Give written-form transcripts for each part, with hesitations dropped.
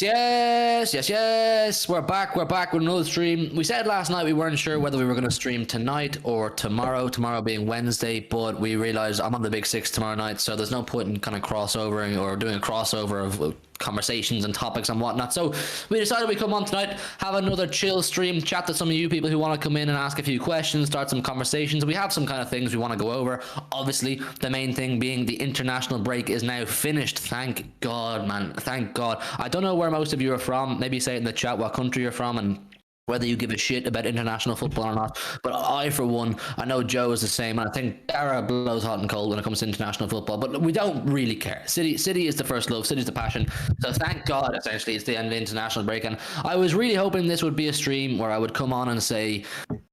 Yes. We're back with another stream. We said last night we weren't sure whether we were going to stream tonight or tomorrow being Wednesday, but we realized I'm on the Big Six tomorrow night, so there's no point in kind of crossovering or doing a crossover of conversations and topics and whatnot. So we decided we'd come on tonight, have another chill stream, chat to some of you people who want to come in and ask a few questions, start some conversations. We have some kind of things we want to go over. Obviously, the main thing being the international break is now finished. Thank God, man. Thank God. I don't know where most of you are from. Maybe say it in the chat what country you're from and whether you give a shit about international football or not. But I, for one, I know Joe is the same, and I think Dara blows hot and cold when it comes to international football, but we don't really care. City is the first love. City's the passion. So thank God, essentially, it's the end of the international break. And I was really hoping this would be a stream where I would come on and say,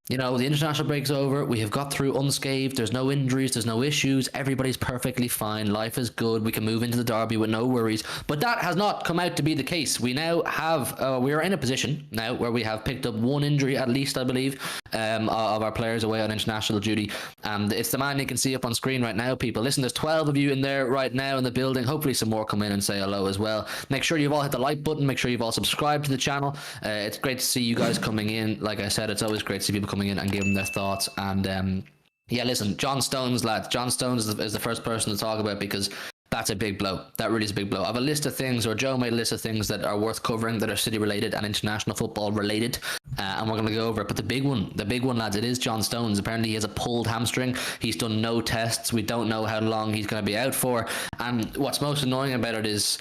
you know, the international break's over. We have got through unscathed. There's no injuries. There's no issues. Everybody's perfectly fine. Life is good. We can move into the derby with no worries. But that has not come out to be the case. We now have, we are in a position now where we have picked up one injury, at least, I believe, of our players away on international duty. And it's the man you can see up on screen right now, people. Listen, there's 12 of you in there right now in the building. Hopefully some more come in and say hello as well. Make sure you've all hit the like button. Make sure you've all subscribed to the channel. It's great to see you guys coming in. Like I said, it's always great to see people coming in and giving their thoughts. And yeah, listen, John Stones, lads. John Stones is the first person to talk about, because that's a big blow. That really is a big blow. I have a list of things, or Joe made a list of things that are worth covering, that are City related and international football related, and we're going to go over it. But the big one, lads, it is John Stones. Apparently he has a pulled hamstring. He's done no tests. We don't know how long he's going to be out for. And what's most annoying about it is,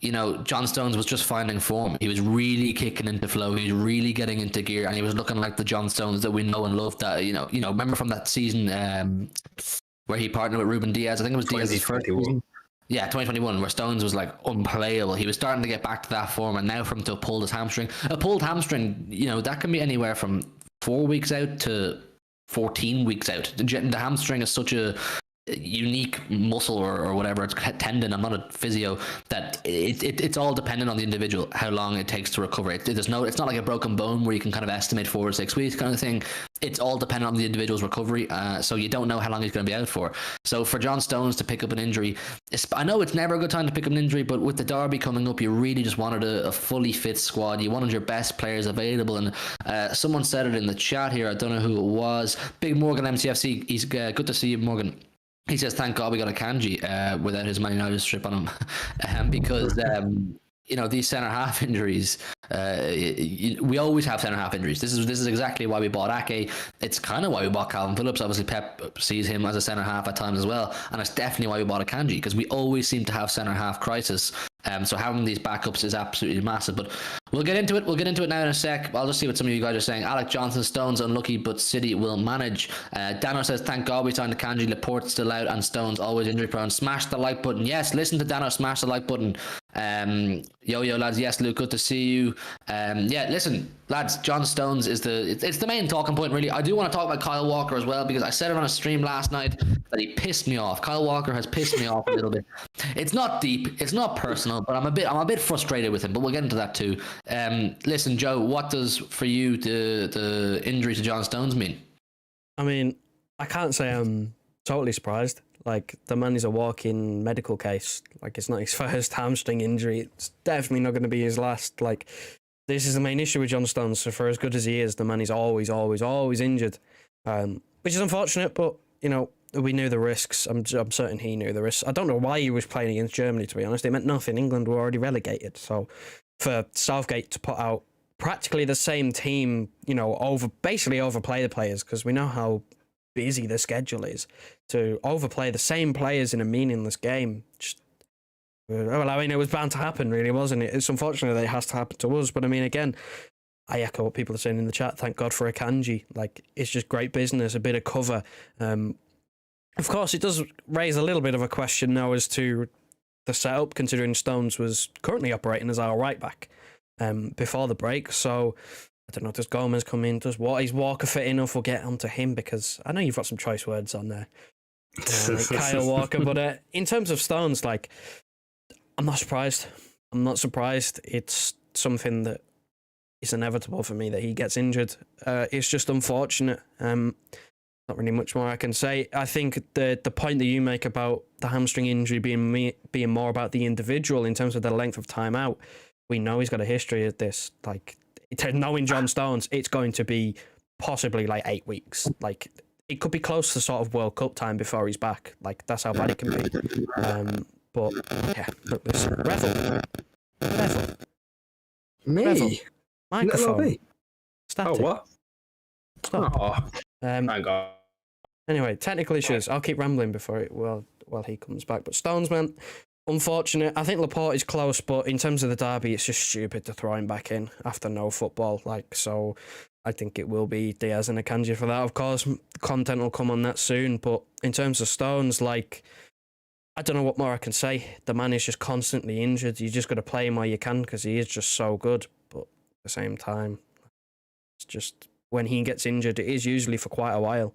you know, John Stones was just finding form. He was really kicking into flow. He was really getting into gear, and he was looking like the John Stones that we know and love. That you know, remember from that season where he partnered with Ruben Diaz. I think it was Diaz's first season. Yeah, 2021, where Stones was like unplayable. He was starting to get back to that form, and now for him to pull his hamstring, a pulled hamstring, you know, that can be anywhere from 4 weeks out to 14 weeks out. The hamstring is such a unique muscle or whatever, it's tendon. I'm not a physio. That it's all dependent on the individual how long it takes to recover. It's not like a broken bone where you can kind of estimate 4 or 6 weeks kind of thing. It's all dependent on the individual's recovery, so you don't know how long he's going to be out for. So for John Stones to pick up an injury, I know it's never a good time to pick up an injury, but with the derby coming up, you really just wanted a fully fit squad. You wanted your best players available, and someone said it in the chat here, I don't know who it was. Big Morgan MCFC, he's good to see you, Morgan. He says, thank God we got Akanji without his Man United strip on him, because you know, these centre half injuries, we always have centre half injuries. This is exactly why we bought Ake. It's kind of why we bought Calvin Phillips. Obviously, Pep sees him as a centre half at times as well, and it's definitely why we bought Akanji, because we always seem to have centre half crisis. So having these backups is absolutely massive. But we'll get into it. We'll get into it now in a sec. I'll just see what some of you guys are saying. Alec Johnson, Stones unlucky, but City will manage. Dano says, thank God we signed Akanji. Laporte's still out, and Stones always injury prone. Smash the like button. Yes, listen to Dano. Smash the like button. Yo lads. Yes, Luke, good to see you. Yeah, listen, lads. John Stones is it's the main talking point, really. I do want to talk about Kyle Walker as well, because I said it on a stream last night that he pissed me off. Kyle Walker has pissed me off a little bit. It's not deep, it's not personal, but I'm a bit frustrated with him. But we'll get into that too. Listen, Joe, what does for you the injury to John Stones mean? I mean, I can't say I'm totally surprised. Like, the man is a walking medical case. Like, it's not his first hamstring injury. It's definitely not going to be his last. Like, this is the main issue with John Stones. So for as good as he is, the man is always injured, which is unfortunate. But you know, we knew the risks. I'm certain he knew the risks. I don't know why he was playing against Germany, to be honest. It meant nothing. England were already relegated. So for Southgate to put out practically the same team, you know, basically overplay the players, because we know how busy the schedule is, to overplay the same players in a meaningless game. Well, I mean, it was bound to happen, really, wasn't it? It's unfortunate that it has to happen to us, but I mean, again, I echo what people are saying in the chat. Thank God for Akanji. Like, it's just great business, a bit of cover. Of course, it does raise a little bit of a question now as to the setup, considering Stones was currently operating as our right back before the break. So I don't know, does Gomez come in? Is Walker fit enough? We'll get onto him, because I know you've got some choice words on there, Kyle Walker. But in terms of Stones, like, I'm not surprised. It's something that is inevitable for me that he gets injured. It's just unfortunate. Not really much more I can say. I think the point that you make about the hamstring injury being more about the individual in terms of the length of time out, we know he's got a history of this. Like, knowing John Stones, it's going to be possibly like 8 weeks. Like, it could be close to sort of World Cup time before he's back. Like, that's how bad it can be. But yeah, look, listen, Revel. Me? Revel. Microphone. Me? Static. Oh, what? Stop. Oh, thank God. Anyway, technical issues. I'll keep rambling while he comes back. But Stones, man, unfortunate. I think Laporte is close, but in terms of the derby, it's just stupid to throw him back in after no football. Like, so I think it will be Diaz and Akanji for that. Of course, content will come on that soon. But in terms of Stones, like, I don't know what more I can say. The man is just constantly injured. You just got to play him while you can because he is just so good. But at the same time, it's just when he gets injured, it is usually for quite a while.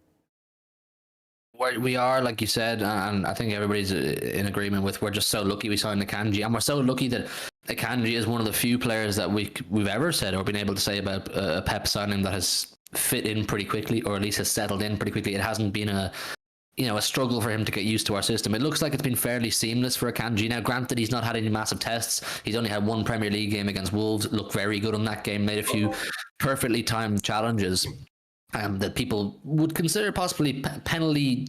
We are, like you said, and I think everybody's in agreement with, we're just so lucky we signed Akanji, and we're so lucky that Akanji is one of the few players that we've ever said or been able to say about a Pep signing that has fit in pretty quickly, or at least has settled in pretty quickly. It hasn't been a struggle for him to get used to our system. It looks like it's been fairly seamless for Akanji. Now, granted, he's not had any massive tests. He's only had one Premier League game against Wolves. Looked very good on that game. Made a few perfectly timed challenges that people would consider possibly penalty,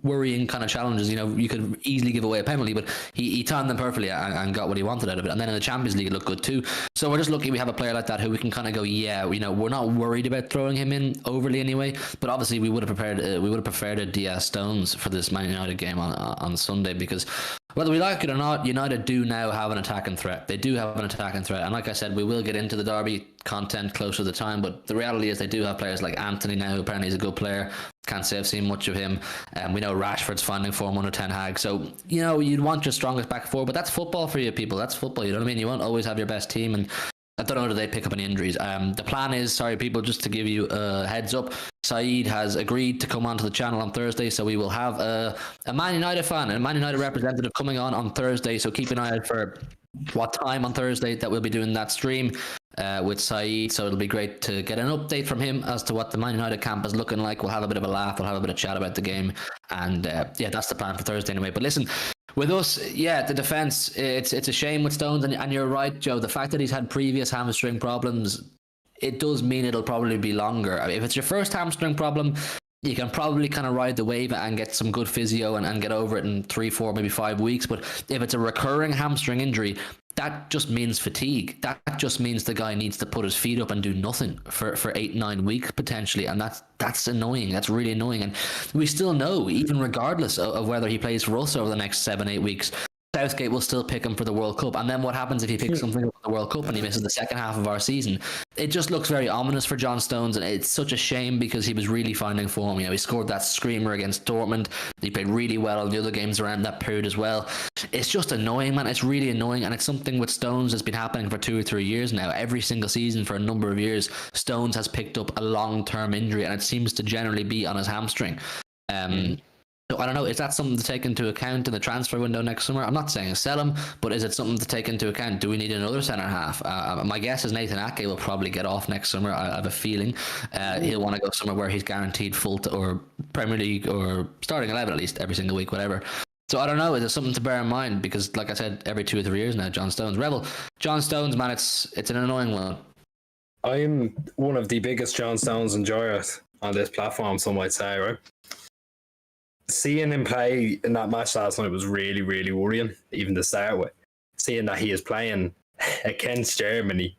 worrying kind of challenges. You could easily give away a penalty, but he timed them perfectly and got what he wanted out of it. And then in the Champions League, it looked good too. So we're just lucky we have a player like that who we can kind of go, we're not worried about throwing him in overly anyway. But obviously, we would have preferred a Diaz Stones for this Man United game on Sunday, because whether we like it or not, United do now have an attacking threat. They do have an attacking threat. And like I said, we will get into the derby content closer to the time, but the reality is they do have players like Anthony now, who apparently is a good player. Can't say I've seen much of him. We know Rashford's finding form under Ten Hag. So, you'd want your strongest back four, but that's football for you, people. That's football, you know what I mean? You won't always have your best team, and I don't know whether they pick up any injuries. The plan is, sorry people, just to give you a heads up, Saeed has agreed to come onto the channel on Thursday, so we will have a Man United fan, a Man United representative coming on Thursday, so keep an eye out for what time on Thursday that we'll be doing that stream with Saeed. So it'll be great to get an update from him as to what the Man United camp is looking like. We'll have a bit of a laugh, we'll have a bit of chat about the game, and that's the plan for Thursday anyway. But listen, with us, the defence, it's a shame with Stones, and you're right, Joe, the fact that he's had previous hamstring problems, it does mean it'll probably be longer. I mean, if it's your first hamstring problem, you can probably kind of ride the wave and get some good physio and get over it in 3, 4, maybe 5 weeks. But if it's a recurring hamstring injury, that just means fatigue. That just means the guy needs to put his feet up and do nothing for 8, 9 weeks potentially, and that's annoying. That's really annoying. And we still know, even regardless of whether he plays for us over the next 7, 8 weeks, Southgate will still pick him for the World Cup. And then what happens if he picks something up for the World Cup and he misses the second half of our season? It just looks very ominous for John Stones, and it's such a shame because he was really finding form. He scored that screamer against Dortmund. He played really well in the other games around that period as well. It's just annoying, man. It's really annoying, and it's something with Stones that's been happening for 2 or 3 years now. Every single season for a number of years, Stones has picked up a long-term injury, and it seems to generally be on his hamstring. So I don't know, is that something to take into account in the transfer window next summer? I'm not saying sell him, but is it something to take into account? Do we need another centre half? My guess is Nathan Ake will probably get off next summer. I have a feeling he'll want to go somewhere where he's guaranteed full or Premier League or starting 11 at least every single week, whatever. So I don't know, is it something to bear in mind? Because like I said, every 2 or 3 years now, John Stones. Rebel, John Stones, man, it's an annoying one. I'm one of the biggest John Stones enjoyers on this platform, some might say, right? Seeing him play in that match last night was really, really worrying, even to start with. Seeing that he is playing against Germany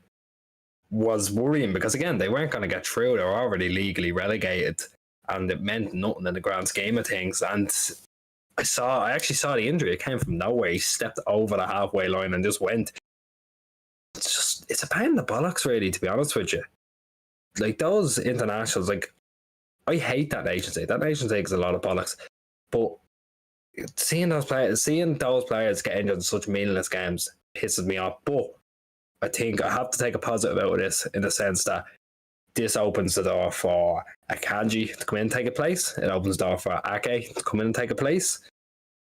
was worrying because, again, they weren't going to get through. They were already legally relegated, and it meant nothing in the grand scheme of things. And I actually saw the injury. It came from nowhere. He stepped over the halfway line and just went. It's a pain in the bollocks, really, to be honest with you. Like, those internationals, like, I hate that agency. That agency takes a lot of bollocks. But seeing those players get injured in such meaningless games pisses me off. But I think I have to take a positive out of this in the sense that this opens the door for Akanji to come in and take a place. It opens the door for Ake to come in and take a place.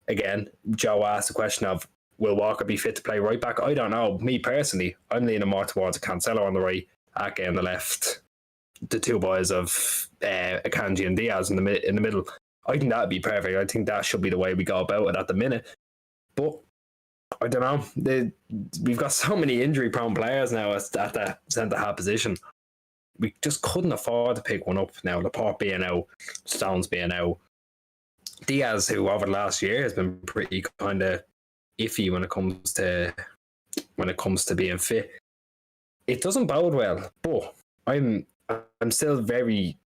Again, Joe asked the question of, will Walker be fit to play right back? I don't know. Me personally, I'm leaning more towards Cancelo on the right, Ake on the left. The two boys of Akanji and Diaz in the middle. I think that would be perfect. I think that should be the way we go about it at the minute. But I don't know. We've got so many injury-prone players now at that centre-half position. We just couldn't afford to pick one up now. Laporte being out, Stones being out. Diaz, who over the last year has been pretty kind of iffy when it comes to being fit. It doesn't bode well, but I'm still very,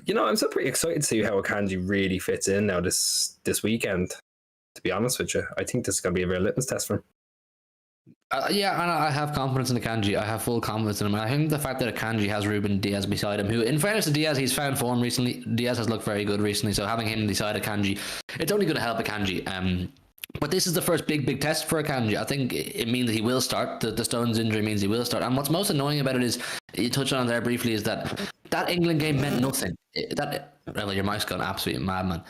I'm still pretty excited to see how Akanji really fits in now this weekend. To be honest with you, I think this is going to be a real litmus test for him. Yeah, and I have confidence in Akanji. I have full confidence in him. And I think the fact that Akanji has Ruben Diaz beside him, who, in fairness to Diaz, he's found form recently. Diaz has looked very good recently, so having him beside Akanji, it's only going to help Akanji. But this is the first big test for Akanji. I think it means that he will start. The Stones injury means he will start. And what's most annoying about it is, you touched on it there briefly, is that England game meant nothing. Well, your mic's gone absolute madman.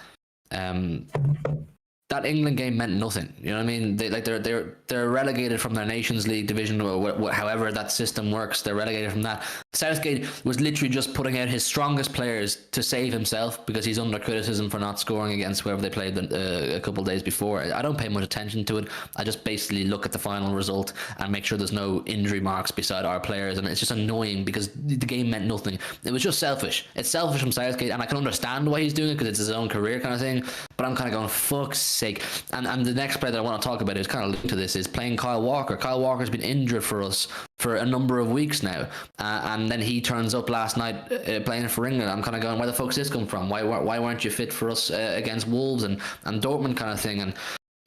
That England game meant nothing. You know what I mean? They're relegated from their Nations League division, or however that system works. They're relegated from that. Southgate was literally just putting out his strongest players to save himself because he's under criticism for not scoring against whoever they played a couple of days before. I don't pay much attention to it. I just basically look at the final result and make sure there's no injury marks beside our players, and it's just annoying because the game meant nothing. It was just selfish. It's selfish from Southgate, and I can understand why he's doing it because it's his own career kind of thing. But I'm kind of going, fuck's sake. And the next player that I want to talk about is kind of linked to this, is playing Kyle Walker. Kyle Walker's been injured for us for a number of weeks now, and then he turns up last night playing for England. I'm kind of going, where the fuck's this come from? Why weren't you fit for us against Wolves and Dortmund kind of thing? And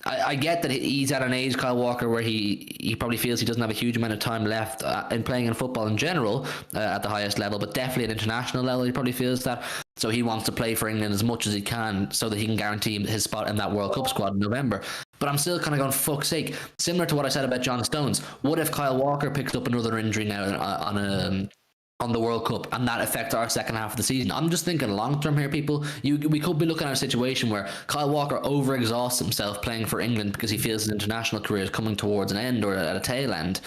I get that he's at an age, Kyle Walker, where he probably feels he doesn't have a huge amount of time left in playing in football in general at the highest level, but definitely at international level he probably feels that. So he wants to play for England as much as he can so that he can guarantee his spot in that World Cup squad in November. But I'm still kind of going, fuck's sake. Similar to what I said about John Stones. What if Kyle Walker picked up another injury now on the World Cup, and that affects our second half of the season? I'm just thinking long term here, people. We could be looking at a situation where Kyle Walker overexhausts himself playing for England because he feels his international career is coming towards an end or at a tail end,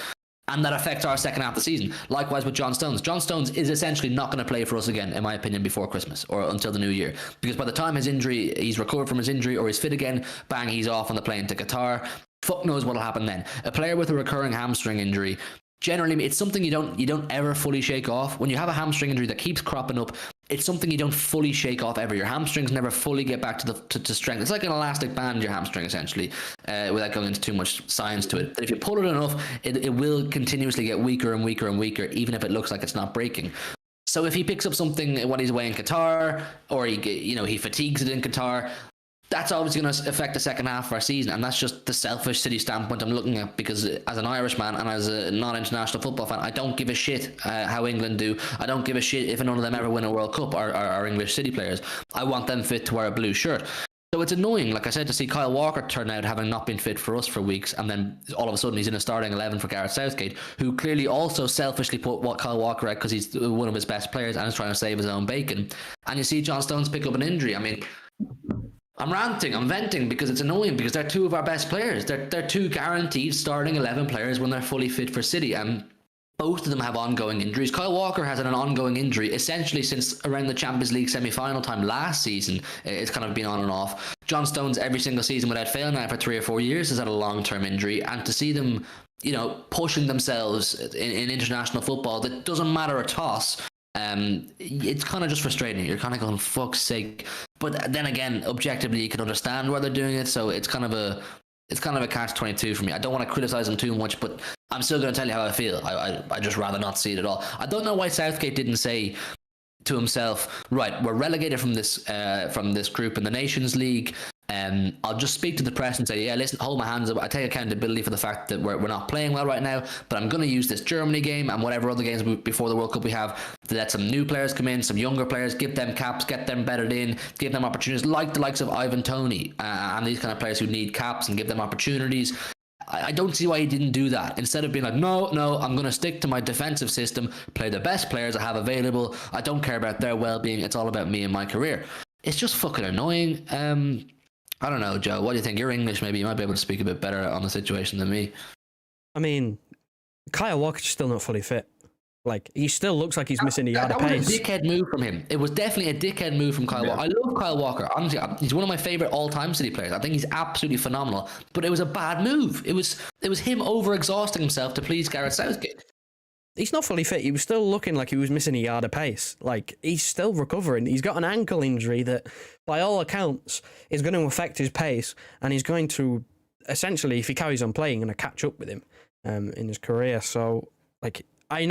and that affects our second half of the season. Likewise with John Stones. John Stones is essentially not going to play for us again, in my opinion, before Christmas or until the new year, because by the time he's recovered from his injury or he's fit again, bang, he's off on the plane to Qatar. Fuck knows what'll happen then. A player with a recurring hamstring injury, generally, it's something you don't ever fully shake off. When you have a hamstring injury that keeps cropping up, it's something you don't fully shake off ever. Your hamstrings never fully get back to strength. It's like an elastic band, your hamstring, essentially, without going into too much science to it. But if you pull it enough, it will continuously get weaker and weaker and weaker, even if it looks like it's not breaking. So if he picks up something when he's away in Qatar, or he fatigues it in Qatar, that's obviously going to affect the second half of our season, and that's just the selfish City standpoint I'm looking at, because as an Irishman and as a non-international football fan, I don't give a shit how England do. I don't give a shit if none of them ever win a World Cup, our English City players. I want them fit to wear a blue shirt. So it's annoying, like I said, to see Kyle Walker turn out having not been fit for us for weeks, and then all of a sudden he's in a starting 11 for Gareth Southgate, who clearly also selfishly put Kyle Walker out because he's one of his best players and is trying to save his own bacon. And you see John Stones pick up an injury. I mean, I'm ranting, I'm venting, because it's annoying, because they're two of our best players. They're two guaranteed starting 11 players when they're fully fit for City, and both of them have ongoing injuries. Kyle Walker has had an ongoing injury essentially since around the Champions League semi-final time last season. It's kind of been on and off. John Stones, every single season without fail now for 3 or 4 years, has had a long-term injury, and to see them, pushing themselves in international football, that doesn't matter a toss. It's kind of just frustrating. You're kind of going, fuck's sake. But then again, objectively, you can understand why they're doing it. So it's kind of a catch-22 for me. I don't want to criticize them too much, but I'm still going to tell you how I feel. I just rather not see it at all. I don't know why Southgate didn't say to himself, right, we're relegated from this group in the Nations League. I'll just speak to the press and say, yeah, listen, hold my hands up. I take accountability for the fact that we're not playing well right now, but I'm going to use this Germany game and whatever other games before the World Cup we have to let some new players come in, some younger players, give them caps, get them bedded in, give them opportunities, like the likes of Ivan Toney and these kind of players who need caps, and give them opportunities. I don't see why he didn't do that. Instead of being like, no, I'm going to stick to my defensive system, play the best players I have available. I don't care about their well-being. It's all about me and my career. It's just fucking annoying. I don't know, Joe. What do you think? You're English, maybe you might be able to speak a bit better on the situation than me. I mean, Kyle Walker's still not fully fit. Like, he still looks like he's missing a yard of That pace. was a dickhead move from him. It was definitely a dickhead move from Kyle Walker. I love Kyle Walker. Honestly, he's one of my favorite all-time City players. I think he's absolutely phenomenal. But it was a bad move. It was him over-exhausting himself to please Gareth Southgate. He's not fully fit. He was still looking like he was missing a yard of pace. Like, he's still recovering. He's got an ankle injury that, by all accounts, is going to affect his pace, and he's going to, essentially, if he carries on playing, going to catch up with him in his career. So, like, I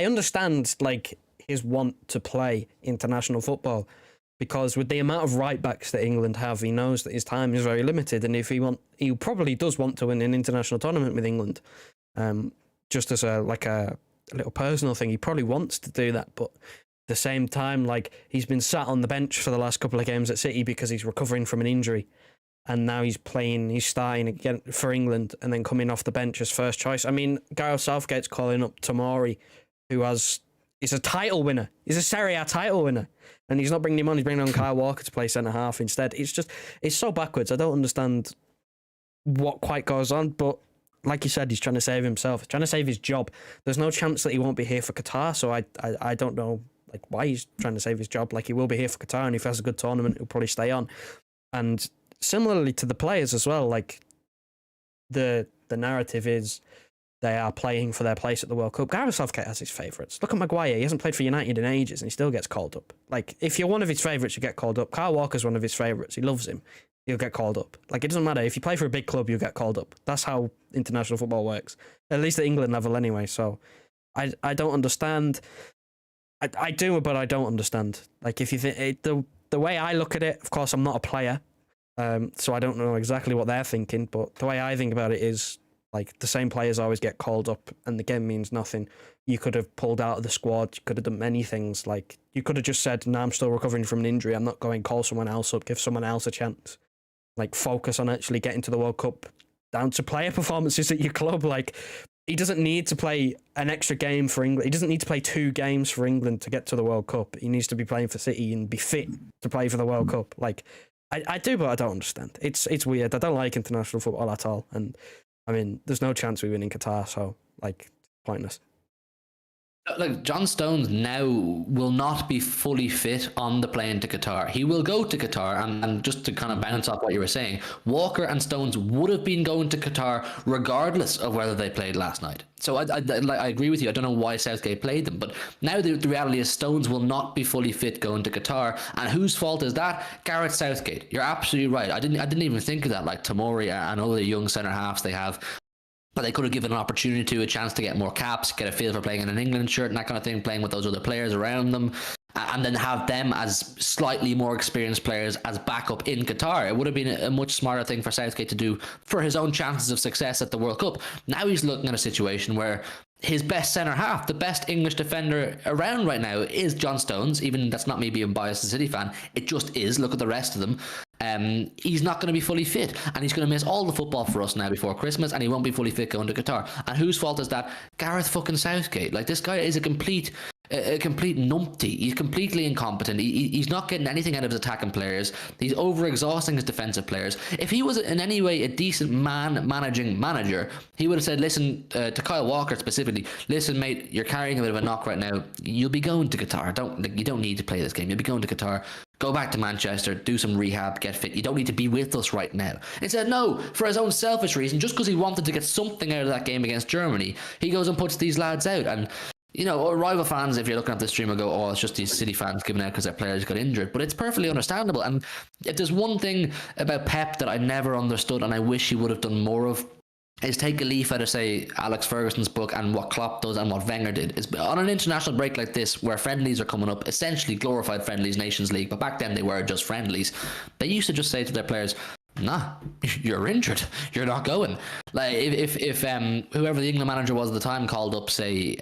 understand, like, his want to play international football, because with the amount of right backs that England have, he knows that his time is very limited, and if he probably does want to win an international tournament with England, just as a little personal thing. He probably wants to do that, but at the same time, like, he's been sat on the bench for the last couple of games at City because he's recovering from an injury, and now he's starting again for England, and then coming off the bench as first choice. I mean, Gareth Southgate's calling up Tomori, he's a title winner. He's a Serie A title winner, and he's not bringing him on. He's bringing on Kyle Walker to play centre half instead. It's so backwards. I don't understand what quite goes on, but like you said, he's trying to save himself. He's trying to save his job. There's no chance that he won't be here for Qatar, so I don't know, like, why he's trying to save his job. Like, he will be here for Qatar, and if he has a good tournament, he'll probably stay on. And similarly to the players as well, like, the narrative is they are playing for their place at the World Cup. Gareth Southgate has his favourites. Look at Maguire. He hasn't played for United in ages, and he still gets called up. Like, if you're one of his favourites, you get called up. Kyle Walker's one of his favourites. He loves him. He'll get called up. Like, it doesn't matter. If you play for a big club, you'll get called up. That's how international football works. At least at England level anyway. So I don't understand. I do, but I don't understand. Like, if you think the way I look at it, of course, I'm not a player. So I don't know exactly what they're thinking, but the way I think about it is, like, the same players always get called up, and the game means nothing. You could have pulled out of the squad. You could have done many things. Like, you could have just said, "No, I'm still recovering from an injury. I'm not going. Call someone else up. Give someone else a chance." Like, focus on actually getting to the World Cup, down to player performances at your club. Like, he doesn't need to play an extra game for England. He doesn't need to play 2 games for England to get to the World Cup. He needs to be playing for City and be fit to play for the World Cup. Like, I do, but I don't understand. It's weird. I don't like international football at all. And I mean, there's no chance we win in Qatar, so, like, pointless. Like, John Stones now will not be fully fit on the plane to Qatar. He will go to Qatar, and just to kind of bounce off what you were saying, Walker and Stones would have been going to Qatar regardless of whether they played last night. So I agree with you. I don't know why Southgate played them, but now the reality is Stones will not be fully fit going to Qatar. And whose fault is that? Gareth Southgate. You're absolutely right. I didn't even think of that. Like, Tomori and all the young centre halves they have, but they could have given an opportunity to a chance to get more caps, get a feel for playing in an England shirt and that kind of thing, playing with those other players around them, and then have them as slightly more experienced players as backup in Qatar. It would have been a much smarter thing for Southgate to do for his own chances of success at the World Cup. Now he's looking at a situation where his best centre half, the best English defender around right now, is John Stones. Even that's not me being biased as a City fan. It just is. Look at the rest of them. He's not going to be fully fit, and he's going to miss all the football for us now before Christmas, and he won't be fully fit going to Qatar. And whose fault is that? Gareth fucking Southgate. Like, this guy is a complete numpty. He's completely incompetent. He's not getting anything out of his attacking players. He's over-exhausting his defensive players. If he was in any way a decent managing manager, he would have said, listen, to Kyle Walker specifically, listen, mate, you're carrying a bit of a knock right now. You'll be going to Qatar. You don't need to play this game. You'll be going to Qatar. Go back to Manchester, do some rehab, get fit. You don't need to be with us right now. Instead, no, for his own selfish reason, just because he wanted to get something out of that game against Germany, he goes and puts these lads out. And, you know, rival fans, if you're looking at the stream, will go, oh, it's just these City fans giving out because their players got injured. But it's perfectly understandable. And if there's one thing about Pep that I never understood and I wish he would have done more of, is take a leaf out of, say, Alex Ferguson's book and what Klopp does and what Wenger did. Is on an international break like this, where friendlies are coming up, essentially glorified friendlies, Nations League, but back then they were just friendlies, they used to just say to their players, nah, you're injured, you're not going. Like, if whoever the England manager was at the time called up, say,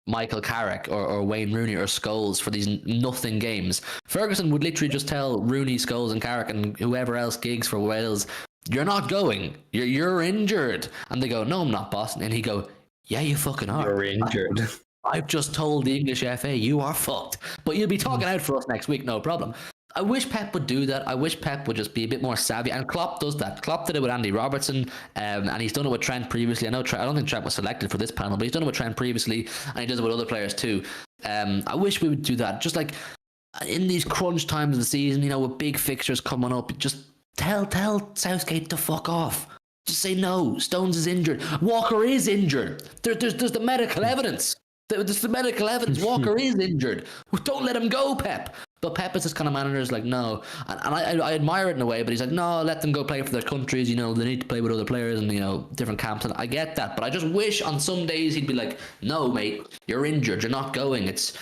Michael Carrick or Wayne Rooney or Scholes for these nothing games, Ferguson would literally just tell Rooney, Scholes and Carrick and whoever else gigs for Wales, you're not going. You're injured. And they go, no, I'm not, boss. And he go, yeah, you fucking are. You're injured. I've just told the English FA you are fucked. But you'll be talking out for us next week, no problem. I wish Pep would do that. I wish Pep would just be a bit more savvy. And Klopp does that. Klopp did it with Andy Robertson, and he's done it with Trent previously. I don't think Trent was selected for this panel, but he's done it with Trent previously, and he does it with other players too. I wish we would do that. Just like in these crunch times of the season, with big fixtures coming up, just tell Southgate to fuck off. Just say no. Stones is injured. Walker is injured. There's the medical evidence. There's the medical evidence. Walker is injured. Don't let him go, Pep. But Pep is this kind of manager is like, no. And I admire it in a way, but he's like, no, let them go play for their countries. They need to play with other players and, different camps. And I get that. But I just wish on some days he'd be like, no, mate, you're injured. You're not going. It's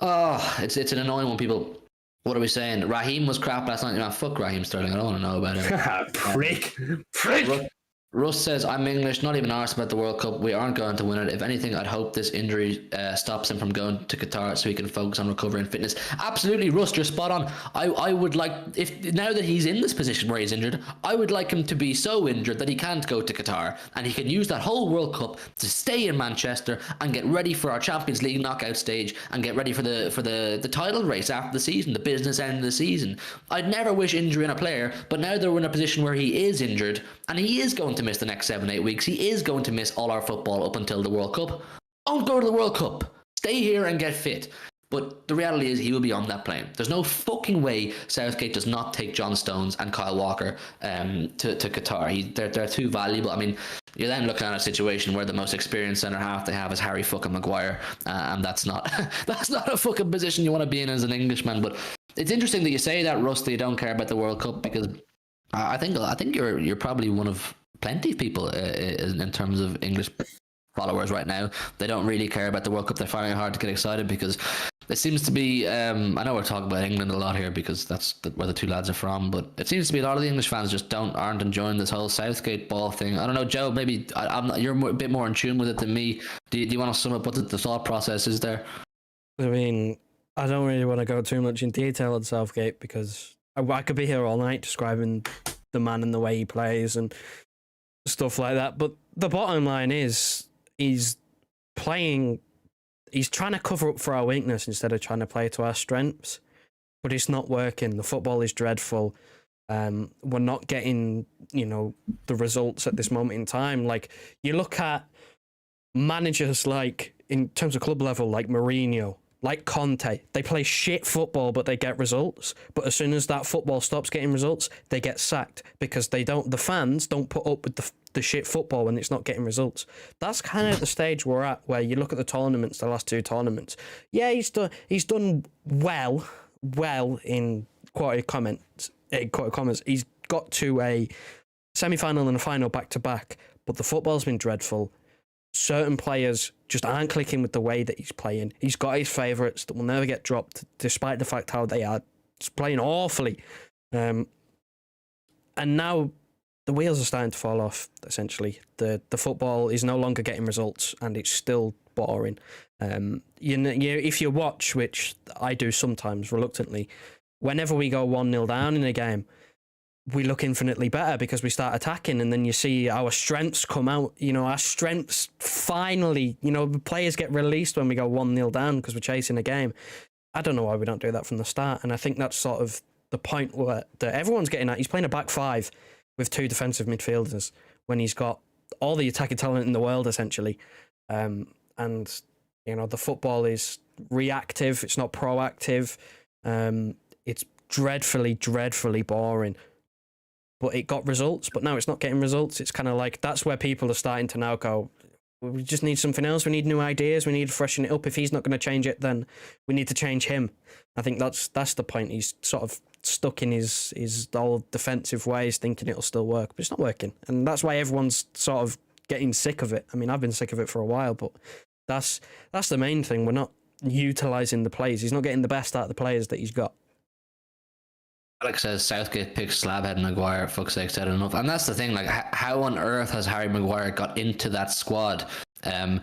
an annoying one, people. What are we saying? Raheem was crap last night. Fuck Raheem Sterling. I don't want to know about him. Prick. Russ says, I'm English, not even arsed about the World Cup. We aren't going to win it. If anything, I'd hope this injury stops him from going to Qatar so he can focus on recovery and fitness. Absolutely, Russ, you're spot on. I would like, if now that he's in this position where he's injured, I would like him to be so injured that he can't go to Qatar and he can use that whole World Cup to stay in Manchester and get ready for our Champions League knockout stage and get ready for the title race after the season, the business end of the season. I'd never wish injury on a player, but now they're in a position where he is injured and he is going to miss the next 7-8 weeks. He is going to miss all our football up until the World Cup. Don't go to the World Cup. Stay here and get fit. But the reality is he will be on that plane. There's no fucking way Southgate does not take John Stones and Kyle Walker to Qatar. They're too valuable. I mean, you're then looking at a situation where the most experienced centre half they have is Harry fucking Maguire, and that's not a fucking position you want to be in as an Englishman. But it's interesting that you say that, Russ, that you don't care about the World Cup, because I think you're probably one of plenty of people in terms of English followers right now. They don't really care about the World Cup. They're finding it hard to get excited because it seems to be I know we're talking about England a lot here because that's where the two lads are from, but it seems to be a lot of the English fans just aren't enjoying this whole Southgate ball thing. I don't know, Joe, maybe you're a bit more in tune with it than me. Do you want to sum up what the thought process is there? I mean, I don't really want to go too much in detail on Southgate because I could be here all night describing the man and the way he plays and stuff like that. But the bottom line is he's trying to cover up for our weakness instead of trying to play to our strengths. But it's not working. The football is dreadful. We're not getting, the results at this moment in time. Like, you look at managers like, in terms of club level, like Mourinho, like Conte, they play shit football, but they get results. But as soon as that football stops getting results, they get sacked because the fans don't put up with the shit football when it's not getting results. That's kind of the stage we're at, where you look at the tournaments, the last two tournaments. Yeah, he's done well in quoted comments. He's got to a semi-final and a final back-to-back, but the football's been dreadful. Certain players just aren't clicking with the way that he's playing. He's got his favourites that will never get dropped, despite the fact how they are just playing awfully. And now the wheels are starting to fall off, essentially. The football is no longer getting results, and it's still boring. If you watch, which I do sometimes reluctantly, whenever we go 1-0 down in a game, we look infinitely better because we start attacking, and then you see our strengths come out. Our strengths finally, players get released when we go 1-0 down because we're chasing a game. I don't know why we don't do that from the start, and I think that's sort of the point that everyone's getting at. He's playing a back five with two defensive midfielders when he's got all the attacking talent in the world, essentially. And the football is reactive. It's not proactive. It's dreadfully boring. But it got results, but now it's not getting results. It's kind of like, that's where people are starting to now go, we just need something else. We need new ideas. We need to freshen it up. If he's not going to change it, then we need to change him. I think that's the point. He's sort of stuck in his old defensive ways, thinking it'll still work, but it's not working. And that's why everyone's sort of getting sick of it. I mean, I've been sick of it for a while, but that's the main thing. We're not utilising the players. He's not getting the best out of the players that he's got. Alex says Southgate picks Slabhead and Maguire. Fuck's sake, said enough. And that's the thing. Like, how on earth has Harry Maguire got into that squad? And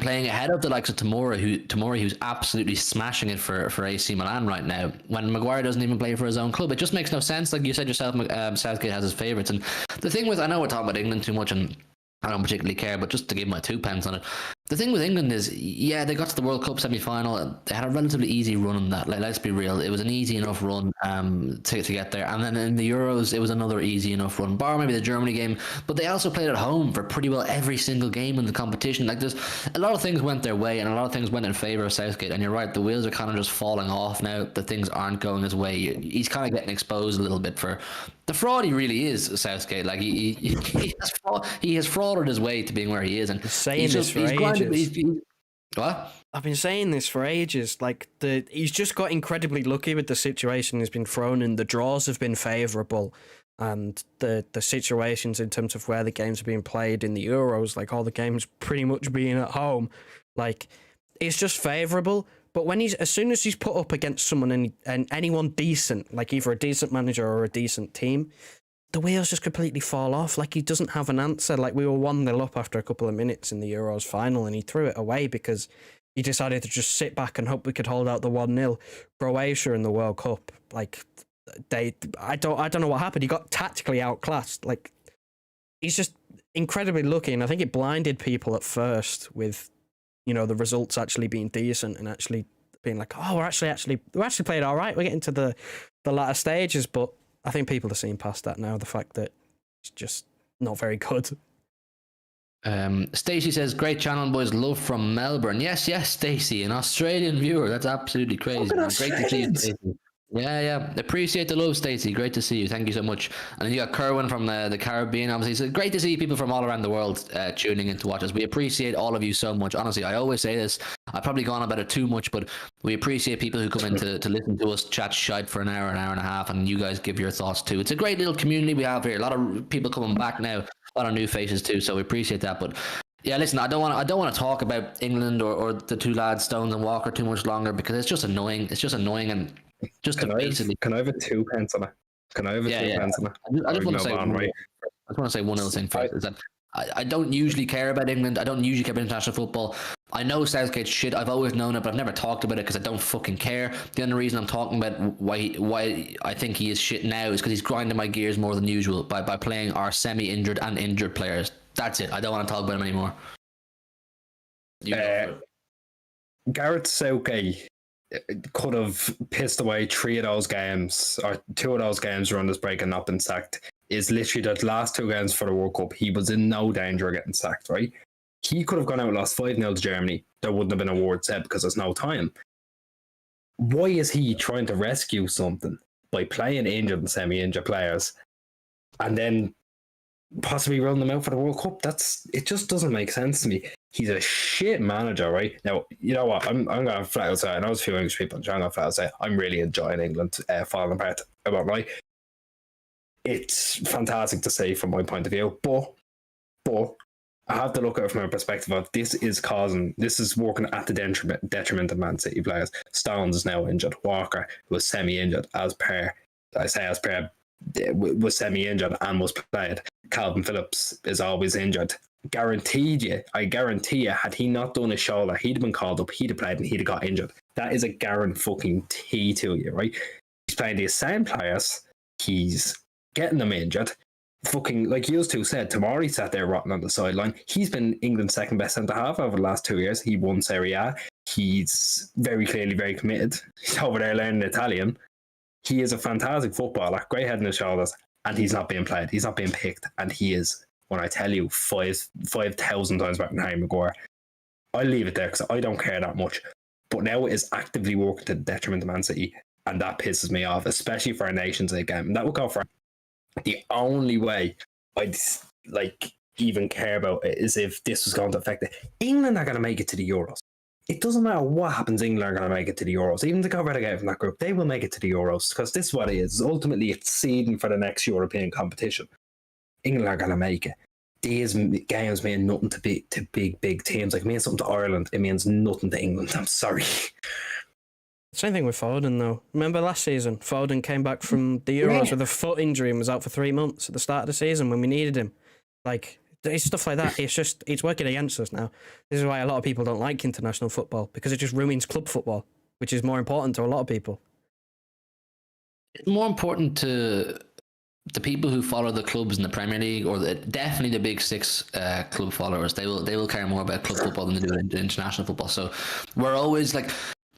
playing ahead of the likes of Tomori, who's absolutely smashing it for AC Milan right now. When Maguire doesn't even play for his own club, it just makes no sense. Like you said yourself, Southgate has his favourites. And the thing with, I know we're talking about England too much, and I don't particularly care, but just to give my 2 pence on it. The thing with England is, yeah, they got to the World Cup semi-final. They had a relatively easy run on that. Like, let's be real, it was an easy enough run to get there. And then in the Euros, it was another easy enough run, bar maybe the Germany game. But they also played at home for pretty well every single game in the competition. Like, there's a lot of things went their way, and a lot of things went in favour of Southgate. And you're right, the wheels are kind of just falling off now that things aren't going his way. He's kind of getting exposed a little bit for the fraud he really is, Southgate. Like, he has frauded his way to being where he is, and what? I've been saying this for ages. Like, he's just got incredibly lucky with the situation he's been thrown in. The draws have been favourable, and the situations in terms of where the games are being played in the Euros, like all the games pretty much being at home, like, it's just favourable. But as soon as he's put up against someone and anyone decent, like either a decent manager or a decent team, the wheels just completely fall off. Like, he doesn't have an answer. Like, we were 1-0 up after a couple of minutes in the Euros final, and he threw it away because he decided to just sit back and hope we could hold out the 1-0. Croatia in the World Cup, like, I don't know what happened. He got tactically outclassed. Like, he's just incredibly lucky, and I think it blinded people at first with, you know, the results actually being decent and actually being like, oh, we're actually playing all right. We're getting to the latter stages, but I think people are seeing past that now. The fact that it's just not very good. Stacey says, great channel, boys. Love from Melbourne. Yes, Stacey, an Australian viewer. That's absolutely crazy, man. Great to see you, Stacey. Yeah. Appreciate the love, Stacey. Great to see you. Thank you so much. And then you got Kerwin from the Caribbean, obviously. So great to see people from all around the world tuning in to watch us. We appreciate all of you so much. Honestly, I always say this. I've probably gone about it too much, but we appreciate people who come in to listen to us chat shite for an hour and a half, and you guys give your thoughts too. It's a great little community we have here. A lot of people coming back now, a lot of new faces too. So we appreciate that. But yeah, listen, I don't want to talk about England or the two lads, Stones and Walker, too much longer, because it's just annoying. It's just annoying, and just can I have a 2 pence on it? Can I have a 2 pence on it? I just want to say one little thing first. Is that I don't usually care about England. I don't usually care about international football. I know Southgate's shit. I've always known it, but I've never talked about it because I don't fucking care. The only reason I'm talking about why I think he is shit now is because he's grinding my gears more than usual by playing our semi-injured and injured players. That's it. I don't want to talk about him anymore. Gareth Southgate could have pissed away 3 of those games, or 2 of those games around this break and not been sacked. Is literally the last 2 games for the World Cup. He was in no danger of getting sacked, right? He could have gone out and lost 5-0 to Germany. There wouldn't have been a word said because there's no time. Why is he trying to rescue something by playing injured and semi-injured players and then possibly rolling them out for the World Cup? It just doesn't make sense to me. He's a shit manager, right? Now, you know what? I'm going to flat out say, I know there's a few English people, I'm going to flat out say, I'm really enjoying England falling apart. About right. It's fantastic to see from my point of view, but I have to look at it from a perspective of this is working at the detriment of Man City players. Stones is now injured. Walker was semi-injured was semi-injured and was played. Calvin Phillips is always injured. I guarantee you, had he not done his shoulder, he'd have been called up, he'd have played, and he'd have got injured. That is a guarantee to you, right? He's playing these same players, he's getting them injured. Fucking, like you two said, Tomori sat there rotting on the sideline. He's been England's second best centre half over the last 2 years. He won Serie A. He's very clearly very committed. He's over there learning Italian. He is a fantastic footballer, great head and his shoulders, and he's not being played. He's not being picked, and he is, when I tell you, 5,000 times better than Harry Maguire. I'll leave it there because I don't care that much. But now it is actively working to the detriment of Man City, and that pisses me off, especially for a Nations League game. And that will go for the only way I'd even care about it is if this was going to affect it. England are going to make it to the Euros. It doesn't matter what happens, England are going to make it to the Euros. Even to go relegated from that group, they will make it to the Euros because this is what it is. Ultimately, it's seeding for the next European competition. England are going to make it. These games mean nothing to big teams. Like, it means something to Ireland. It means nothing to England. I'm sorry. Same thing with Foden, though. Remember last season? Foden came back from the Euros with a foot injury and was out for 3 months at the start of the season when we needed him. Like, it's stuff like that. It's working against us now. This is why a lot of people don't like international football, because it just ruins club football, which is more important to a lot of people. It's more important to the people who follow the clubs in the Premier League, or definitely the big six club followers, they will care more about club football than they do international football. So we're always kind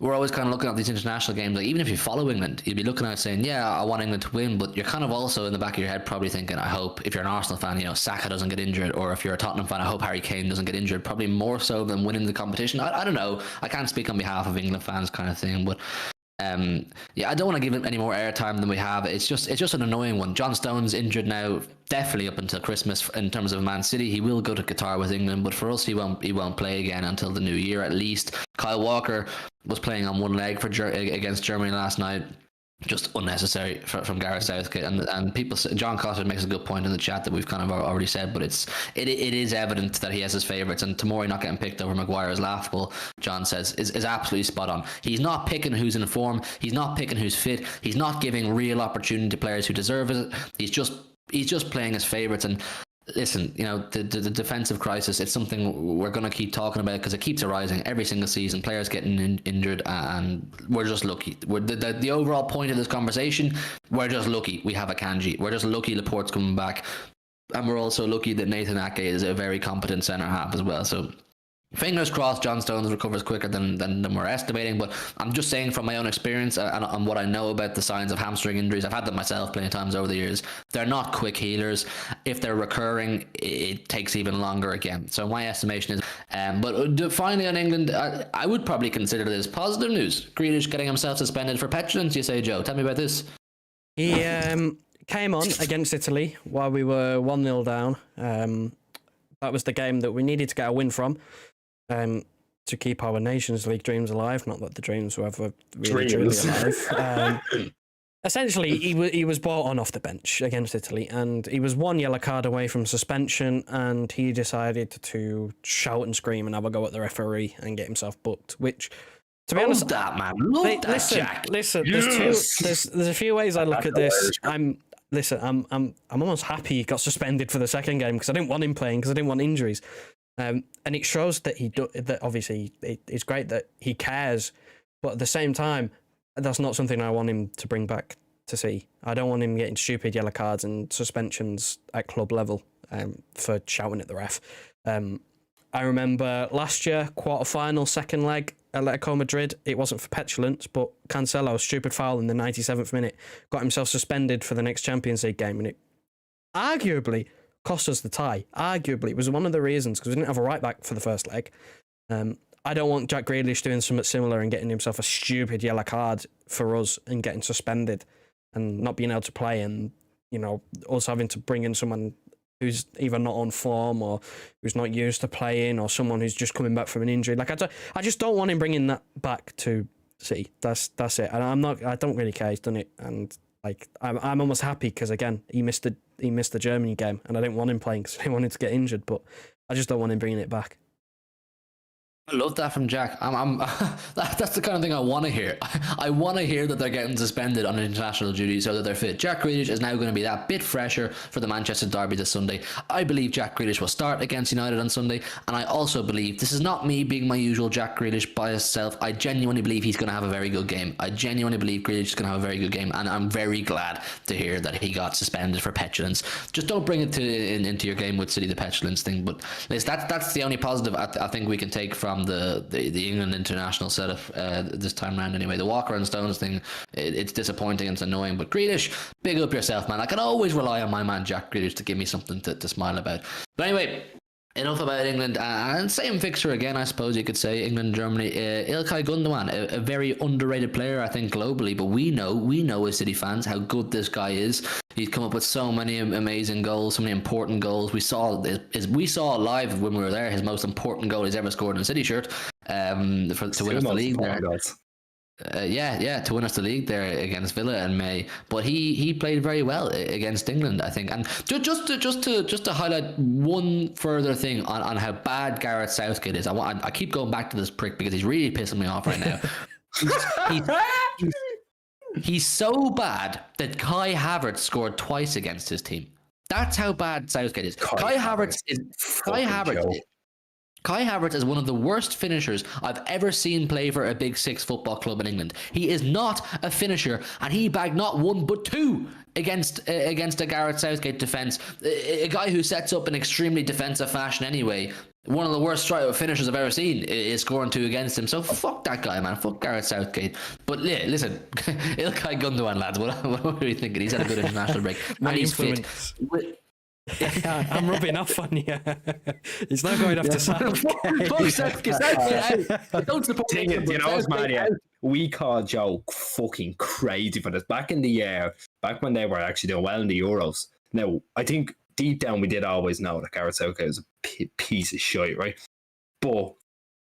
of looking at these international games. Like, even if you follow England, you'd be looking at it saying, yeah, I want England to win, but you're kind of also in the back of your head probably thinking, I hope, if you're an Arsenal fan, Saka doesn't get injured, or if you're a Tottenham fan, I hope Harry Kane doesn't get injured, probably more so than winning the competition. I don't know. I can't speak on behalf of England fans kind of thing, but I don't want to give it any more airtime than we have. It's just an annoying one. John Stones injured now, definitely up until Christmas in terms of Man City. He will go to Qatar with England, but for us, he won't play again until the new year at least. Kyle Walker was playing on one leg against Germany last night. Just unnecessary from Gareth Southgate, and people. John Cotter makes a good point in the chat that we've kind of already said, but it is evident that he has his favourites, and Tomori not getting picked over Maguire is laughable. John says is absolutely spot on. He's not picking who's in form. He's not picking who's fit. He's not giving real opportunity to players who deserve it. He's just playing his favourites. And listen, the defensive crisis, it's something we're going to keep talking about because it keeps arising every single season. Players getting injured, and we're just lucky. The overall point of this conversation, we're just lucky we have Akanji. We're just lucky Laporte's coming back, and we're also lucky that Nathan Ake is a very competent centre half as well. So fingers crossed John Stones recovers quicker than we're estimating, but I'm just saying from my own experience and what I know about the signs of hamstring injuries, I've had them myself plenty of times over the years, they're not quick healers. If they're recurring, it takes even longer again. So my estimation is, but finally on England, I would probably consider this positive news. Grealish getting himself suspended for petulance, you say, Joe. Tell me about this. He came on against Italy while we were 1-0 down. That was the game that we needed to get a win from. To keep our Nations League dreams alive. Not that the dreams were ever really truly alive. Essentially, he was brought on off the bench against Italy, and he was one yellow card away from suspension, and he decided to shout and scream and have a go at the referee and get himself booked, which, to be honest, that man, love that, Jack. Listen, Yes. there's a few ways I look at this. I'm almost happy he got suspended for the second game because I didn't want him playing because I didn't want injuries. And it shows that that obviously it's great that he cares, but at the same time, that's not something I want him to bring back to see. I don't want him getting stupid yellow cards and suspensions at club level for shouting at the ref. I remember last year, quarter-final, second leg, Atletico Madrid, it wasn't for petulance, but Cancelo's stupid foul in the 97th minute got himself suspended for the next Champions League game, and it arguably cost us the tie. Arguably, it was one of the reasons, because we didn't have a right back for the first leg. I don't want Jack Grealish doing something similar and getting himself a stupid yellow card for us and getting suspended and not being able to play, and also having to bring in someone who's either not on form or who's not used to playing, or someone who's just coming back from an injury. Like, I just don't want him bringing that back to City. That's it. And I don't really care. He's done it, and like I'm almost happy because again he missed the Germany game, and I didn't want him playing because I didn't want him to get injured. But I just don't want him bringing it back. I love that from Jack. That's the kind of thing I want to hear. I want to hear that they're getting suspended on international duty so that they're fit. Jack Grealish is now going to be that bit fresher for the Manchester derby this Sunday. I believe Jack Grealish will start against United on Sunday, and I also believe, this is not me being my usual Jack Grealish biased self, I genuinely believe he's going to have a very good game. I genuinely believe Grealish is going to have a very good game, and I'm very glad to hear that he got suspended for petulance. Just don't bring it into your game with City, the petulance thing. But that's the only positive I think we can take from the England international setup this time round anyway. The Walker and Stones thing, it's disappointing and it's annoying, but Grealish, big up yourself, man. I can always rely on my man Jack Grealish to give me something to smile about. But anyway, enough about England, and same fixture again, I suppose you could say, England-Germany. Ilkay Gundogan, a very underrated player, I think, globally, but we know as City fans how good this guy is. He's come up with so many amazing goals, so many important goals. We saw live when we were there his most important goal he's ever scored in a City shirt to win us the league there. To win us the league there against Villa in May. But he played very well against England, I think. And just to highlight one further thing on how bad Gareth Southgate is. I keep going back to this prick because he's really pissing me off right now. He's so bad that Kai Havertz scored twice against his team. That's how bad Southgate is. Kai Havertz Kai Havertz is one of the worst finishers I've ever seen play for a Big Six football club in England. He is not a finisher, and he bagged not one but two against a Gareth Southgate defence. A guy who sets up in extremely defensive fashion anyway. One of the worst finishers I've ever seen is scoring two against him. So fuck that guy, man. Fuck Gareth Southgate. But yeah, listen, Ilkay Gundogan, lads. What are you thinking? He's had a good international break. And he's fit. Yeah, I'm rubbing off on you. He's not going off to Southgate. Fuck Southgate. Don't support Thing him. is, you know what's mad, yeah? We call Joe fucking crazy for this. Back in the year, back when they were actually doing well in the Euros. Now, I think deep down we did always know that Gareth Southgate was a piece of shit, right? But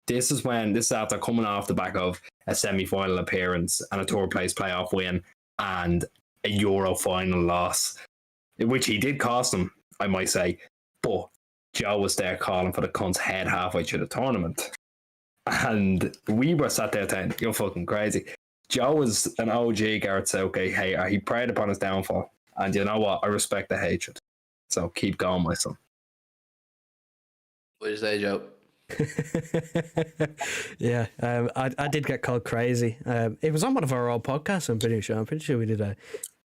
this is after coming off the back of a semi-final appearance and a third place playoff win and a Euro final loss, which he did cost him, I might say. But Joe was there calling for the cunt's head halfway through the tournament. And we were sat there saying, you're fucking crazy. Joe was an OG Gareth Southgate hater. He preyed upon his downfall. And you know what? I respect the hatred. So keep going, my son. What did you say, Joe? Yeah, I did get called crazy. It was on one of our old podcasts, I'm pretty sure we did a...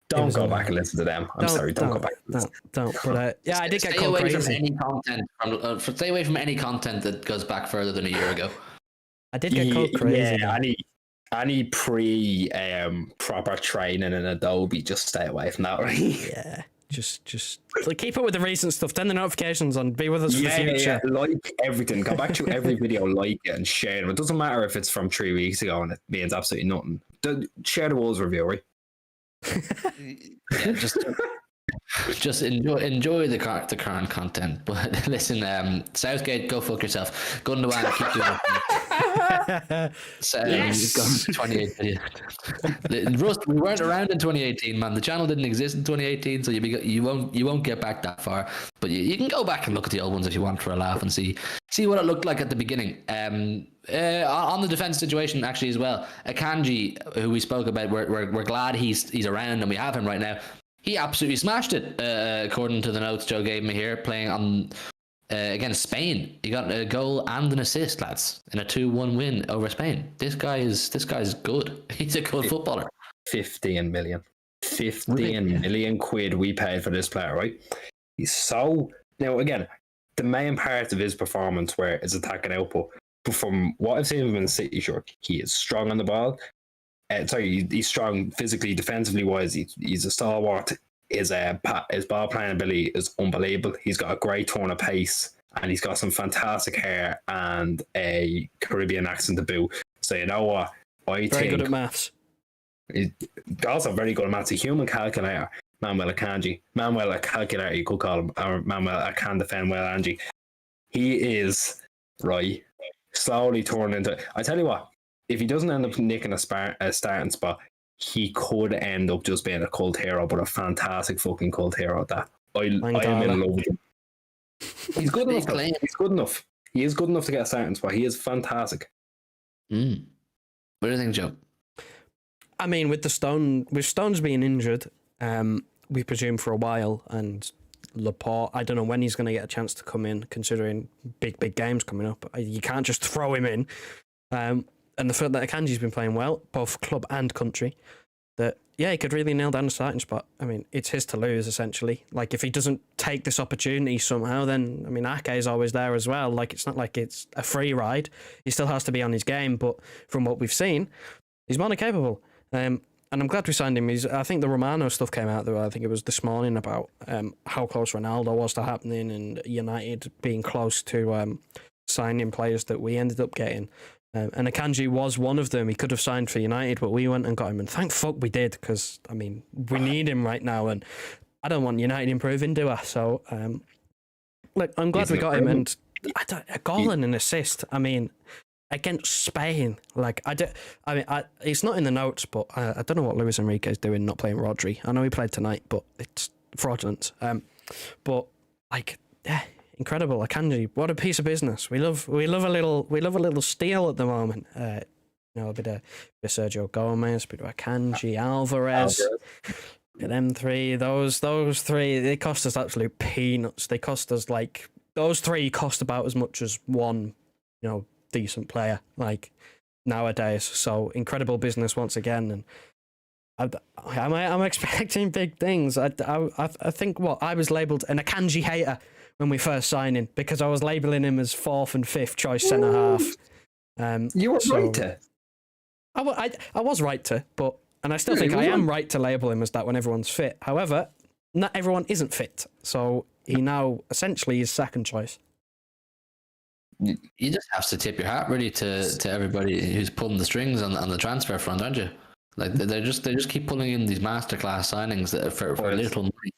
Don't go back and listen to them. I'm sorry, don't go back. Don't. But yeah, I did get called away crazy. From any content stay away from any content that goes back further than a year ago. I did get called crazy. Yeah, any pre proper training in Adobe, just stay away from that, right? Yeah. Just like, keep up with the recent stuff. Turn the notifications on. Be with us for the future. Yeah. Like everything. Go back to every video, like it, and share them. It doesn't matter if it's from 3 weeks ago and it means absolutely nothing. Share the Wolves review, right? Yeah, just enjoy the current content. But listen, Southgate, go fuck yourself. Gundogan, keep doing it. Yes. 2018. Rust, we weren't around in 2018, man. The channel didn't exist in 2018, so you won't get back that far. But you can go back and look at the old ones if you want for a laugh and see what it looked like at the beginning. On the defense situation actually as well, Akanji, who we spoke about, we're glad he's around and we have him right now. He absolutely smashed it, according to the notes Joe gave me here, playing on against Spain. He got a goal and an assist, lads, in a 2-1 win over Spain. This guy's good. He's a good footballer. 15 million quid we paid for this player, right? He's so... Now, again, the main part of his performance where his attacking output, but from what I've seen of him in the City shirt, he is strong on the ball. He's strong physically, defensively wise. He's a stalwart. His ball playing ability is unbelievable. He's got a great turn of pace, and he's got some fantastic hair and a Caribbean accent to boot. So you know what? Very good at maths. He's also very good at maths. A human calculator. Manuel Akanji. Manuel a calculator, you could call him. Or Manuel I can defend well, Angie. He is right. Slowly turning into... I tell you what, if he doesn't end up nicking a starting spot, he could end up just being a cult hero, but a fantastic fucking cult hero at that. I am in love with him. He's good enough. He's good enough. He is good enough to get a starting spot. He is fantastic. What do you think, Joe? I mean, with Stones being injured, we presume for a while, and Laporte, I don't know when he's going to get a chance to come in, considering big games coming up. You can't just throw him in. And the fact that Akanji's been playing well, both club and country, that, yeah, he could really nail down the starting spot. I mean, it's his to lose, essentially. Like, if he doesn't take this opportunity somehow, then, I mean, Ake is always there as well. Like, it's not like it's a free ride. He still has to be on his game, but from what we've seen, he's more than capable. And I'm glad we signed him. I think the Romano stuff came out there, I think it was this morning, about how close Ronaldo was to happening and United being close to signing players that we ended up getting. And Akanji was one of them. He could have signed for United, but we went and got him. And thank fuck we did, because, I mean, we need him right now. And I don't want United improving, do I? So, look, I'm glad we got him. And a goal and an assist. I mean, against Spain. Like, it's not in the notes, but I don't know what Luis Enrique is doing not playing Rodri. I know he played tonight, but it's fraudulent. But, like, yeah. Incredible, Akanji! What a piece of business. We love a little steal at the moment. A bit of Sergio Gomez, a bit of Akanji, Alvarez. Them three, those three, they cost us absolute peanuts. They cost us like those three cost about as much as one, decent player like nowadays. So incredible business once again, and I'm expecting big things. I think I was labelled an Akanji hater when we first signed him because I was labelling him as 4th and 5th choice centre half. You were right to. I was right to, and I still think I am right to label him as that when everyone's fit. However, not everyone isn't fit, so he now essentially is second choice. You just have to tip your hat really to everybody who's pulling the strings on the transfer front, aren't you? Like they just keep pulling in these masterclass signings that for little money.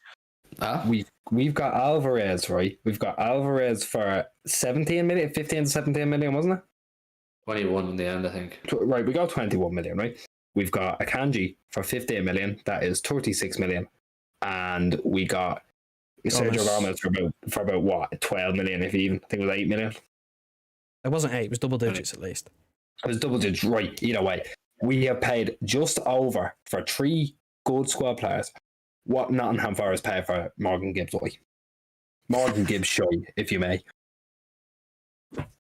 Huh? We've got Alvarez, right? We've got Alvarez for 17 million, 15 to 17 million, wasn't it? 21 in the end, I think. Right, we got 21 million, right? We've got Akanji for 15 million. That is 36 million. And we got Sergio Gomez for about what? 12 million, if even. I think it was 8 million. It wasn't 8, it was double digits at least. It was double digits, right? Either way. We have paid just over for 3 good squad players what Nottingham Forest paid for Morgan Gibbs. Morgan Gibbs shy, if you may.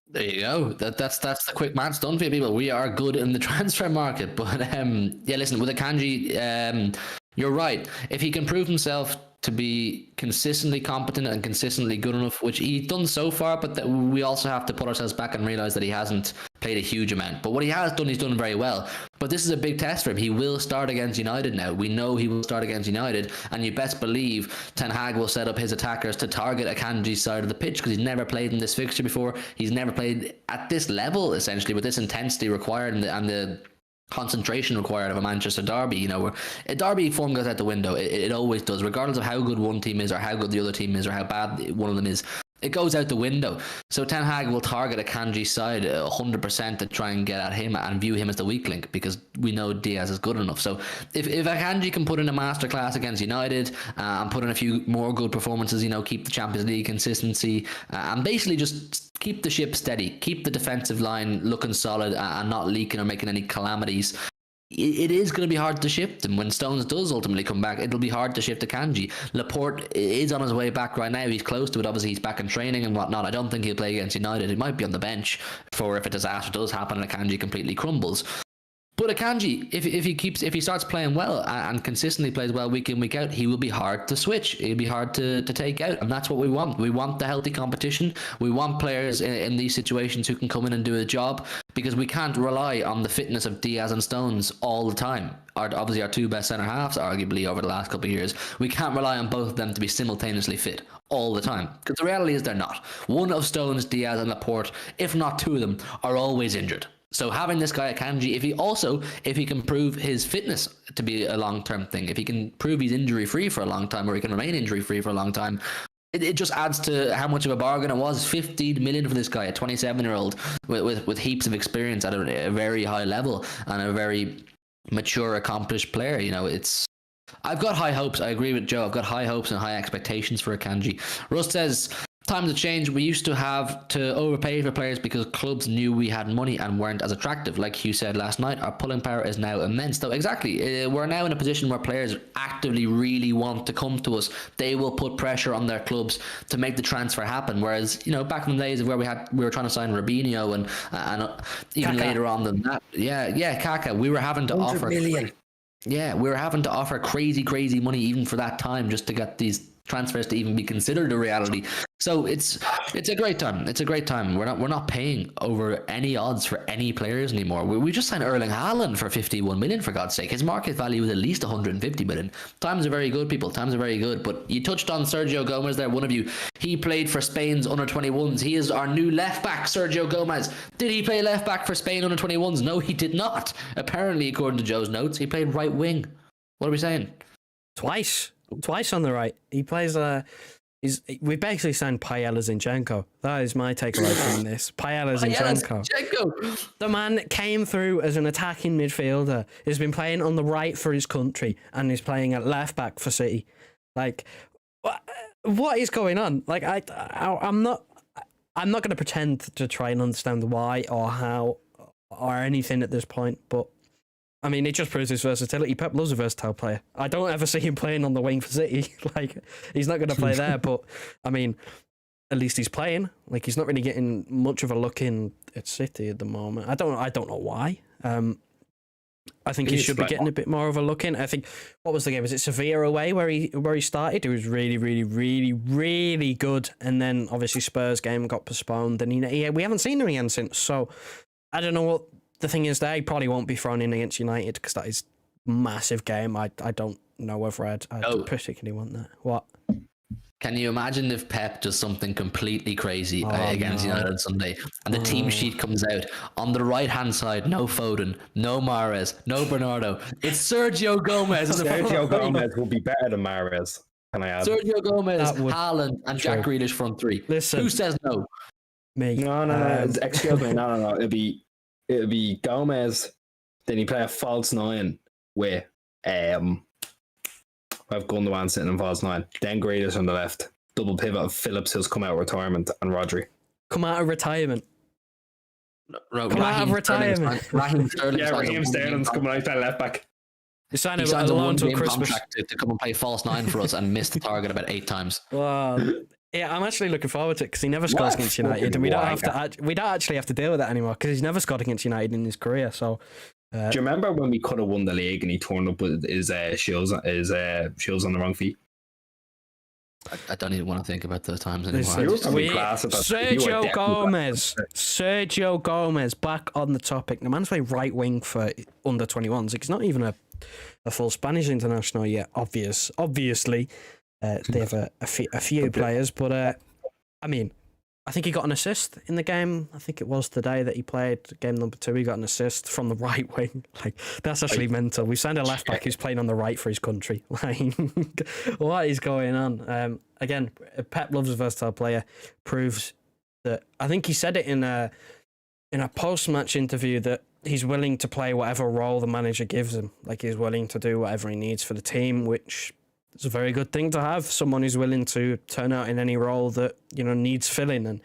There you go. That's the quick maths done for you people. We are good in the transfer market. But yeah, listen, with Akanji, you're right. If he can prove himself to be consistently competent and consistently good enough, which he's done so far, but we also have to put ourselves back and realize that he hasn't played a huge amount. But what he has done, he's done very well. But this is a big test for him. He will start against United now. We know he will start against United, and you best believe Ten Hag will set up his attackers to target Akanji's side of the pitch because he's never played in this fixture before. He's never played at this level, essentially, with this intensity required and the concentration required of a Manchester derby. Where a derby form goes out the window. It always does, regardless of how good one team is or how good the other team is or how bad one of them is. It goes out the window. So Ten Hag will target Akanji's side 100% to try and get at him and view him as the weak link because we know Diaz is good enough. So if Akanji can put in a masterclass against United and put in a few more good performances, keep the Champions League consistency and basically just keep the ship steady, keep the defensive line looking solid and not leaking or making any calamities, it is going to be hard to shift him. When Stones does ultimately come back, it'll be hard to shift Akanji. Laporte is on his way back right now. He's close to it. Obviously, he's back in training and whatnot. I don't think he'll play against United. He might be on the bench for if a disaster does happen and Akanji completely crumbles. But Akanji, if he starts playing well and consistently plays well week in, week out, he will be hard to switch. He'll be hard to take out. And that's what we want. We want the healthy competition. We want players in these situations who can come in and do a job because we can't rely on the fitness of Diaz and Stones all the time. Obviously, our two best centre-halves, arguably, over the last couple of years. We can't rely on both of them to be simultaneously fit all the time. Because the reality is they're not. One of Stones, Diaz and Laporte, if not two of them, are always injured. So having this guy Akanji, if he can prove his fitness to be a long-term thing, if he can prove he's injury-free for a long time, or he can remain injury-free for a long time, it just adds to how much of a bargain it was. 15 million for this guy, a 27-year-old with heaps of experience at a very high level and a very mature, accomplished player. I've got high hopes. I agree with Joe. I've got high hopes and high expectations for Akanji. Rust says, times have changed. We used to have to overpay for players because clubs knew we had money and weren't as attractive. Like Hugh said last night, our pulling power is now immense. Though exactly, we're now in a position where players actively really want to come to us. They will put pressure on their clubs to make the transfer happen. Whereas, back in the days of where we were trying to sign Robinho and even Kaka. Later on than that, Kaka, we were having to offer million. Yeah, we were having to offer crazy money even for that time just to get these transfers to even be considered a reality. So it's a great time. It's a great time. We're not paying over any odds for any players anymore. We just signed Erling Haaland for 51 million, for God's sake. His market value is at least 150 million. Times are very good, people. Times are very good. But you touched on Sergio Gomez there, one of you. He played for Spain's under-21s. He is our new left back, Sergio Gomez. Did he play left back for Spain under-21s? No, he did not. Apparently, according to Joe's notes, he played right wing. What are we saying? Twice on the right. He plays we basically signed Paella Zinchenko. That is my takeaway from this. Paella Zinchenko. The man came through as an attacking midfielder. He's been playing on the right for his country and he's playing at left back for City. Like, what is going on? Like, I'm not going to pretend to try and understand why or how or anything at this point, but I mean, it just proves his versatility. Pep loves a versatile player. I don't ever see him playing on the wing for City. Like, he's not going to play there. But, I mean, at least he's playing. Like, he's not really getting much of a look in at City at the moment. I don't know why. I think he should be getting a bit more of a look in. I think, what was the game? Was it Sevilla away where he started? It was really, really, really, really good. And then obviously Spurs game got postponed, and we haven't seen him again since. So I don't know what the thing is there. He probably won't be thrown in against United because that is a massive game. I don't know whether I'd particularly want that. What? Can you imagine if Pep does something completely crazy against United on Sunday, and the team sheet comes out on the right-hand side? No Foden, no Mahrez, no Bernardo. It's Sergio Gomez. Sergio Gomez will be better than Mahrez. Can I add? Sergio Gomez, Haaland, and Jack Grealish front three. Listen, who says no? Me. No. Excuse me. No. It'll be Gomez. Then you play a false nine with I've Gundogan sitting in false nine. Then Grealish on the left. Double pivot of Phillips, who's come out of retirement, and Rodri. Come out of retirement. Raheem Sterling's coming out playing left back. He signed a loan to Christmas to come and play false nine for us and missed the target about 8 times. Wow. Yeah, I'm actually looking forward to it because he never scores against United, and we don't actually have to deal with that anymore because he's never scored against United in his career. So. Do you remember when we could have won the league and he turned up with his shoes on the wrong feet? I don't even want to think about those times anymore. Sergio Gomez, back on the topic. The man's playing right wing for under 21s. He's not even a full Spanish international yet. Obviously, they have a few players, but I mean, I think he got an assist in the game. I think it was today that he played game number 2. He got an assist from the right wing. Like, that's actually mental. We signed a left back who's playing on the right for his country. Like, what is going on? Again, Pep loves a versatile player. Proves that. I think he said it in a post-match interview that he's willing to play whatever role the manager gives him. Like, he's willing to do whatever he needs for the team, which. It's a very good thing to have, someone who's willing to turn out in any role that, needs filling. And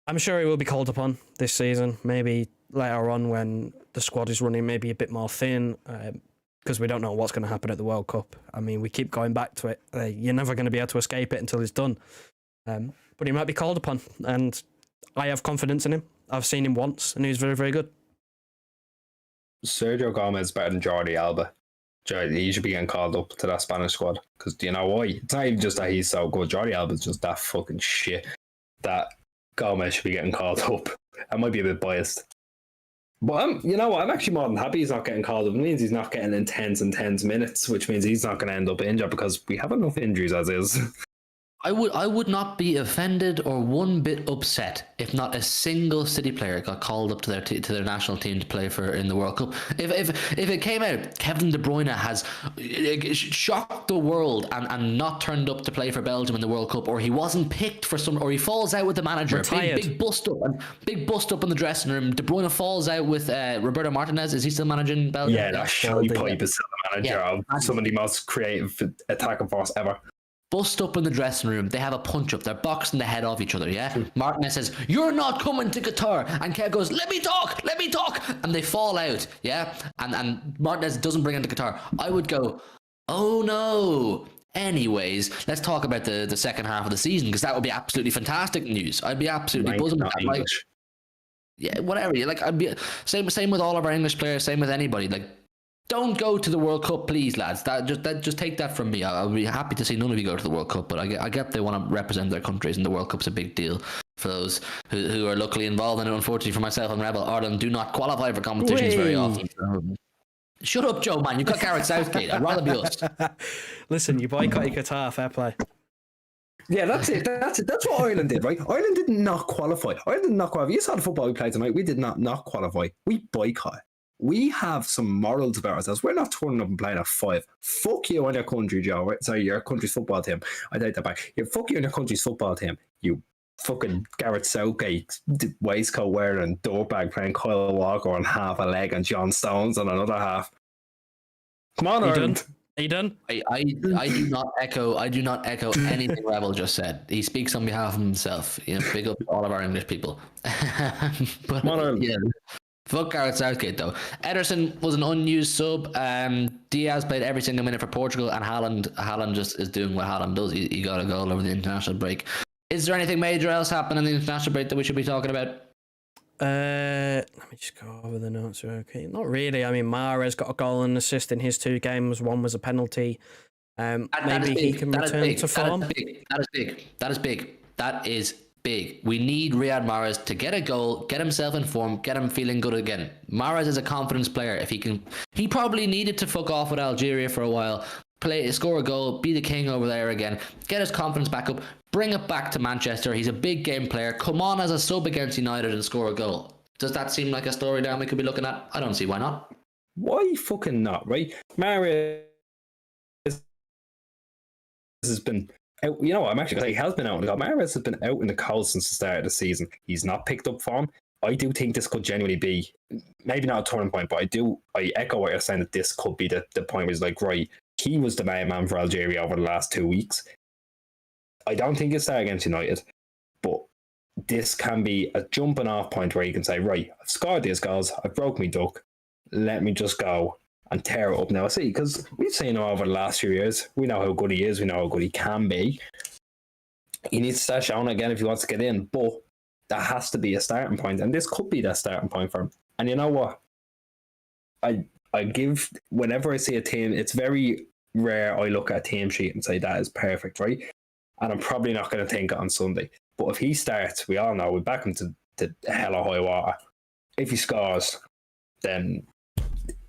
I'm sure he will be called upon this season, maybe later on when the squad is running maybe a bit more thin, because we don't know what's going to happen at the World Cup. I mean, we keep going back to it. You're never going to be able to escape it until it's done. But he might be called upon, and I have confidence in him. I've seen him once, and he's very, very good. Sergio Gomez is better than Jordi Alba. He should be getting called up to that Spanish squad. Because do you know why? It's not even just that he's so good. Jordi Alba's just that fucking shit that Gomez should be getting called up. I might be a bit biased. But you know what? I'm actually more than happy he's not getting called up. It means he's not getting intense minutes, which means he's not going to end up injured because we have enough injuries as is. I would not be offended or one bit upset if not a single City player got called up to their national team to play for in the World Cup. If it came out Kevin De Bruyne has shocked the world and not turned up to play for Belgium in the World Cup, or he wasn't picked for or he falls out with the manager, big bust up in the dressing room. De Bruyne falls out with Roberto Martinez. Is he still managing Belgium? Yeah, that showy pipe is still the manager of some of the most creative attacking force ever. Bust up in the dressing room. They have a punch up. They're boxing the head off each other, yeah? Martinez says, "You're not coming to Qatar." And Kev goes, let me talk. And they fall out, yeah? And Martinez doesn't bring him to Qatar. I would go, oh no. Anyways, let's talk about the second half of the season, because that would be absolutely fantastic news. I'd be absolutely buzzing. Like, yeah, whatever. Like, I'd be same with all of our English players, same with anybody. Like, don't go to the World Cup, please, lads. Just take that from me. I'll be happy to see none of you go to the World Cup, but I get they want to represent their countries, and the World Cup's a big deal for those who are luckily involved in it. Unfortunately for myself and Rebel, Ireland do not qualify for competitions very often. Shut up, Joe, man. You've got Gareth Southgate. I'd rather be us. Listen, you boycotted Qatar, fair play. Yeah, that's it. That's what Ireland did, right? Ireland did not qualify. You saw the football we played tonight. We did not qualify. We boycott. We have some morals about ourselves. We're not turning up and playing at 5. Fuck you and your country, Joe. Right? Sorry, your country's football team. I take that back. Yeah, fuck you and your country's football team. You fucking Gareth Southgate, waistcoat wearing, dirtbag playing Kyle Walker on half a leg and John Stones on another half. Come on, Ireland. Are you done? I do not echo anything Rebel just said. He speaks on behalf of himself. Big up all of our English people. But, come on, Ireland. Yeah. Fuck Gareth Southgate though. Ederson was an unused sub. Diaz played every single minute for Portugal, and Haaland just is doing what Haaland does. He got a goal over the international break. Is there anything major else happening in the international break that we should be talking about? Let me just go over the notes. Okay, not really. I mean, Mahrez got a goal and assist in his 2 games. One was a penalty. Maybe he can return to form. That is big. That is big. That is big. We need Riyad Mahrez to get a goal, get himself in form, get him feeling good again. Mahrez is a confidence player. If he probably needed to fuck off with Algeria for a while, score a goal, be the king over there again, get his confidence back up, bring it back to Manchester. He's a big game player. Come on as a sub against United and score a goal. Does that seem like a storyline we could be looking at? I don't see why not. Why fucking not, right? Mahrez has been out, I'm actually going to say he has been out in the cold. Mahrez has been out in the cold since the start of the season. He's not picked up form. I do think this could genuinely be, maybe not a turning point, but I echo what you're saying, that this could be the point where it's like, right, he was the main man for Algeria over the last 2 weeks. I don't think he'll start against United, but this can be a jumping off point where you can say, right, I've scored these goals, I've broke my duck, let me just go and tear it up now. See, because we've seen him over the last few years. We know how good he is. We know how good he can be. He needs to start showing again if he wants to get in, but that has to be a starting point, and this could be that starting point for him. And you know what? I give, whenever I see a team, it's very rare I look at a team sheet and say that is perfect, right? And I'm probably not going to think it on Sunday. But if he starts, we all know we back him to hell or high water. If he scores, then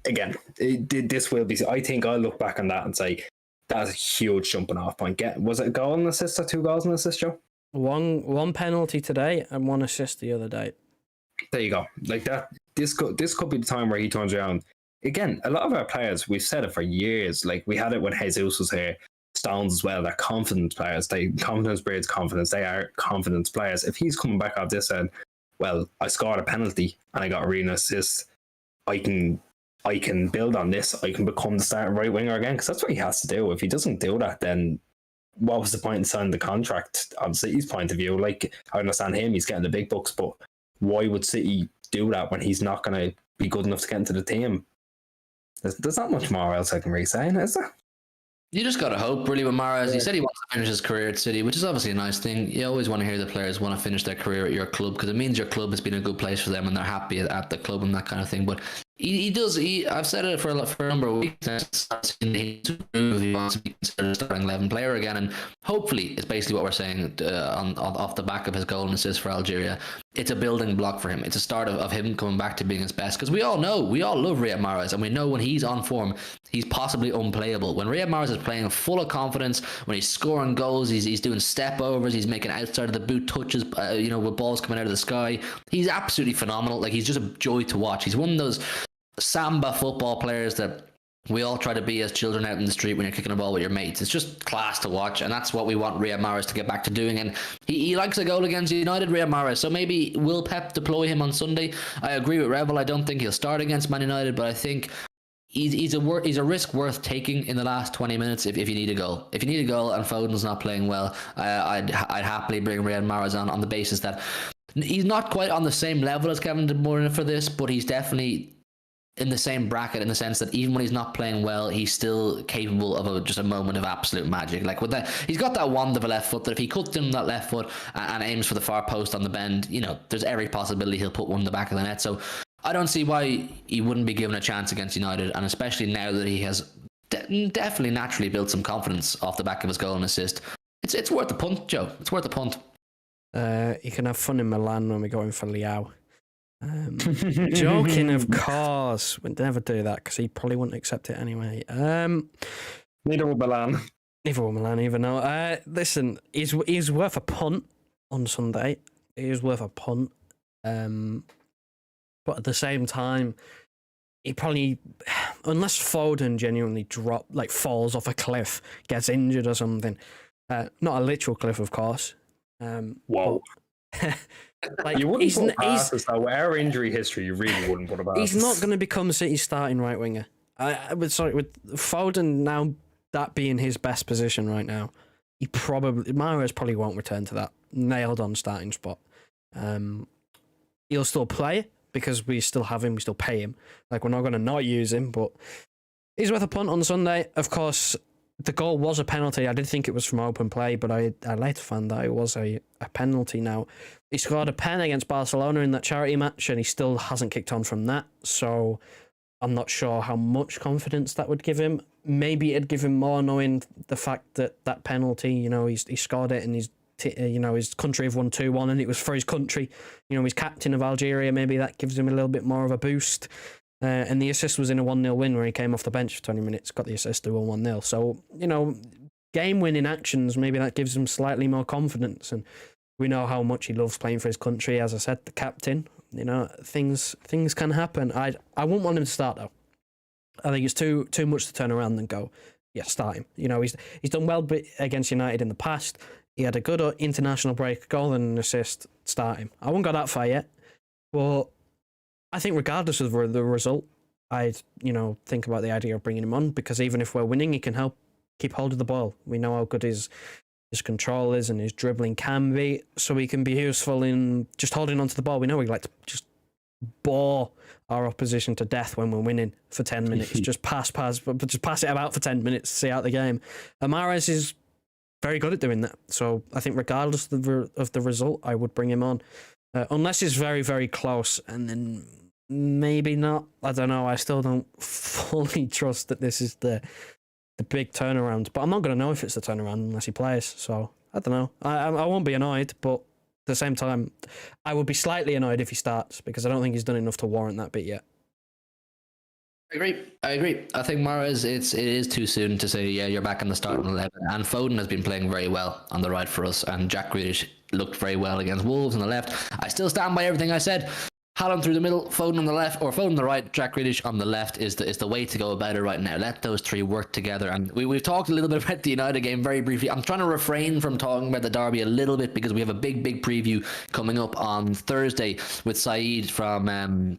again, this will be. I think I'll look back on that and say that's a huge jumping off point. Was it a goal and assist or 2 goals and assist, Joe? One penalty today and 1 assist the other day. There you go. Like that. This could be the time where he turns around. Again, a lot of our players, we've said it for years. Like we had it when Jesus was here. Stones as well. They're confident players. Confidence breeds confidence. They are confidence players. If he's coming back off this and, well, I scored a penalty and I got a real assist, I can build on this. I can become the starting right winger again, because that's what he has to do. If he doesn't do that, then what was the point in signing the contract? On City's point of view, like, I understand him, he's getting the big bucks, but why would City do that when he's not going to be good enough to get into the team? There's not much more else I can really say, is there? You just got to hope, really, with Mahrez. Yeah. He said he wants to finish his career at City, which is obviously a nice thing. You always want to hear the players want to finish their career at your club, because it means your club has been a good place for them and they're happy at the club and that kind of thing. But he does. I've said it for a number of weeks. He wants to be considered a starting 11 player again, and hopefully, it's basically what we're saying off the back of his goal and assist for Algeria. It's a building block for him. It's a start of him coming back to being his best, because we all love Riyad Mahrez, and we know when he's on form, he's possibly unplayable. When Riyad Mahrez is playing full of confidence, when he's scoring goals, he's doing step overs, he's making outside of the boot touches, with balls coming out of the sky. He's absolutely phenomenal. Like, he's just a joy to watch. He's one of those samba football players that we all try to be as children out in the street when you're kicking a ball with your mates. It's just class to watch, and that's what we want Riyad Mahrez to get back to doing. And he likes a goal against United, Riyad Mahrez. So maybe will Pep deploy him on Sunday? I agree with Revel. I don't think he'll start against Man United, but I think he's a risk worth taking in the last 20 minutes if you need a goal. If you need a goal and Foden's not playing well, I'd happily bring Riyad Mahrez on the basis that he's not quite on the same level as Kevin De Bruyne for this, but he's definitely in the same bracket in the sense that even when he's not playing well, he's still capable of just a moment of absolute magic. Like, with that, he's got that wand of a left foot that if he cuts in that left foot and aims for the far post on the bend, there's every possibility he'll put one in the back of the net. So I don't see why he wouldn't be given a chance against United, and especially now that he has definitely naturally built some confidence off the back of his goal and assist. It's worth the punt, Joe. It's worth the punt. You can have fun in Milan when we go in for Liao. Joking, of course. We'd never do that because he probably wouldn't accept it anyway. Neither will Milan. Neither will Milan, even though. Listen, he's worth a punt on Sunday. He is worth a punt. But at the same time, he probably, unless Foden genuinely falls off a cliff, gets injured or something. Not a literal cliff, of course. Whoa. You wouldn't put past us, though. Our injury history, you really wouldn't put about. He's not going to become City's starting right winger. With Foden now, that being his best position right now, Mahrez probably won't return to that nailed on starting spot. He'll still play because we still have him, we still pay him. Like, we're not going to not use him, but he's worth a punt on Sunday. Of course, the goal was a penalty. I did think it was from open play, but I later found that it was a penalty. Now, he scored a pen against Barcelona in that charity match, and he still hasn't kicked on from that. So I'm not sure how much confidence that would give him. Maybe it'd give him more knowing the fact that penalty, he scored it and his country have won 2-1 and it was for his country. He's captain of Algeria. Maybe that gives him a little bit more of a boost. And the assist was in a 1-0 win where he came off the bench for 20 minutes, got the assist to win 1-0. So, game-winning actions, maybe that gives him slightly more confidence. And we know how much he loves playing for his country. As I said, the captain, things can happen. I wouldn't want him to start, though. I think it's too much to turn around and go, yeah, start him. He's done well against United in the past. He had a good international break, goal and an assist, start him. I won't go that far yet, but I think regardless of the result, I'd, think about the idea of bringing him on, because even if we're winning, he can help keep hold of the ball. We know how good his control is and his dribbling can be, so he can be useful in just holding onto the ball. We know we like to just bore our opposition to death when we're winning for 10 minutes. Just pass, but just pass it about for 10 minutes to see out the game. And Mahrez is very good at doing that. So I think regardless of the result, I would bring him on. Unless it's very, very close, and then maybe not. I don't know. I still don't fully trust that this is the big turnaround. But I'm not going to know if it's the turnaround unless he plays. So I don't know. I won't be annoyed, but at the same time, I would be slightly annoyed if he starts, because I don't think he's done enough to warrant that bit yet. I agree. I think Mahrez, it is too soon to say, yeah, you're back in the starting 11. And Foden has been playing very well on the right for us, and Jack Grealish looked very well against Wolves on the left. I still stand by everything I said. Haaland through the middle, Foden on the left, or Foden on the right, Jack Grealish on the left is the way to go about it right now. Let those three work together. And we've talked a little bit about the United game very briefly. I'm trying to refrain from talking about the derby a little bit, because we have a big preview coming up on Thursday with Saeed from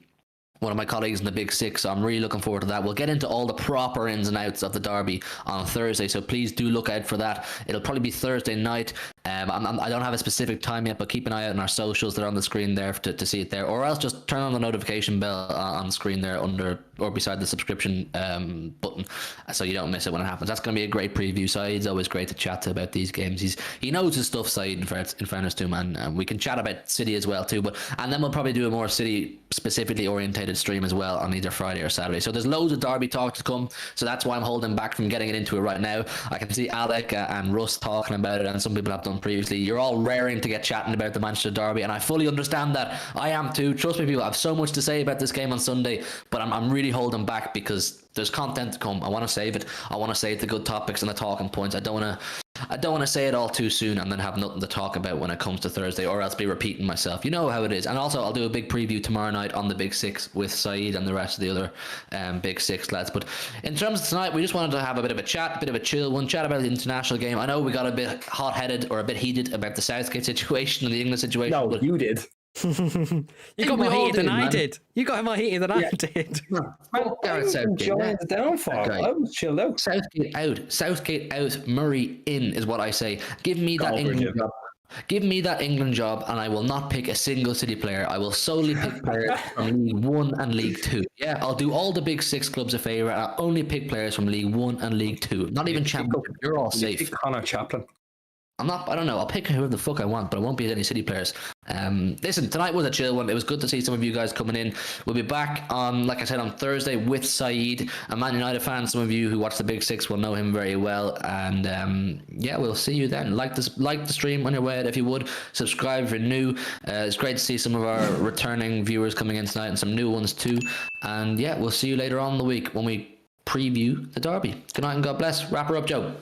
one of my colleagues in the Big Six, so I'm really looking forward to that. We'll get into all the proper ins and outs of the derby on Thursday, so please do look out for that. It'll probably be Thursday night. I don't have a specific time yet, but keep an eye out on our socials. They're on the screen there to see it there, or else just turn on the notification bell on the screen there under or beside the subscription button, so you don't miss it when it happens. That's going to be a great preview. Saeed's always great to chat to about these games. He knows his stuff, Saeed, in fairness to him, and we can chat about City as well too. And then we'll probably do a more City specifically orientated stream as well on either Friday or Saturday. So there's loads of derby talk to come, so that's why I'm holding back from getting into it right now. I can see Alec and Russ talking about it, and some people have done previously. You're all raring to get chatting about the Manchester derby, and I fully understand that. I am too. Trust me, people, I have so much to say about this game on Sunday, but I'm really holding back because there's content to come. I want to save it. I want to save the good topics and the talking points. I don't want to say it all too soon and then have nothing to talk about when it comes to Thursday, or else be repeating myself. You know how it is. And also, I'll do a big preview tomorrow night on the Big Six with Saeed and the rest of the other Big Six lads. But in terms of tonight, we just wanted to have a bit of a chat, a bit of a chill one, chat about the international game. I know we got a bit hot-headed or a bit heated about the Southgate situation and the England situation. No, you did. You got more heated than I did. You got more heated than I did. Gareth Southgate. The downfall. Okay. I was chilled out. Southgate out. Murray in is what I say. Give me that England job. Give me that England job, and I will not pick a single City player. I will solely pick players from League 1 and League 2. Yeah, I'll do all the Big Six clubs a favour. I'll only pick players from League 1 and League 2. Not even Championship. You're all safe. Pick Connor Chaplin. I don't know. I'll pick whoever the fuck I want, but I won't be any City players. Listen, tonight was a chill one. It was good to see some of you guys coming in. We'll be back on, like I said, on Thursday with Saeed, a Man United fan. Some of you who watch the Big Six will know him very well. And yeah, we'll see you then. Like the stream on your way out if you would. Subscribe if you're new. It's great to see some of our returning viewers coming in tonight and some new ones too. And yeah, we'll see you later on in the week when we preview the derby. Good night and God bless. Wrap her up, Joe.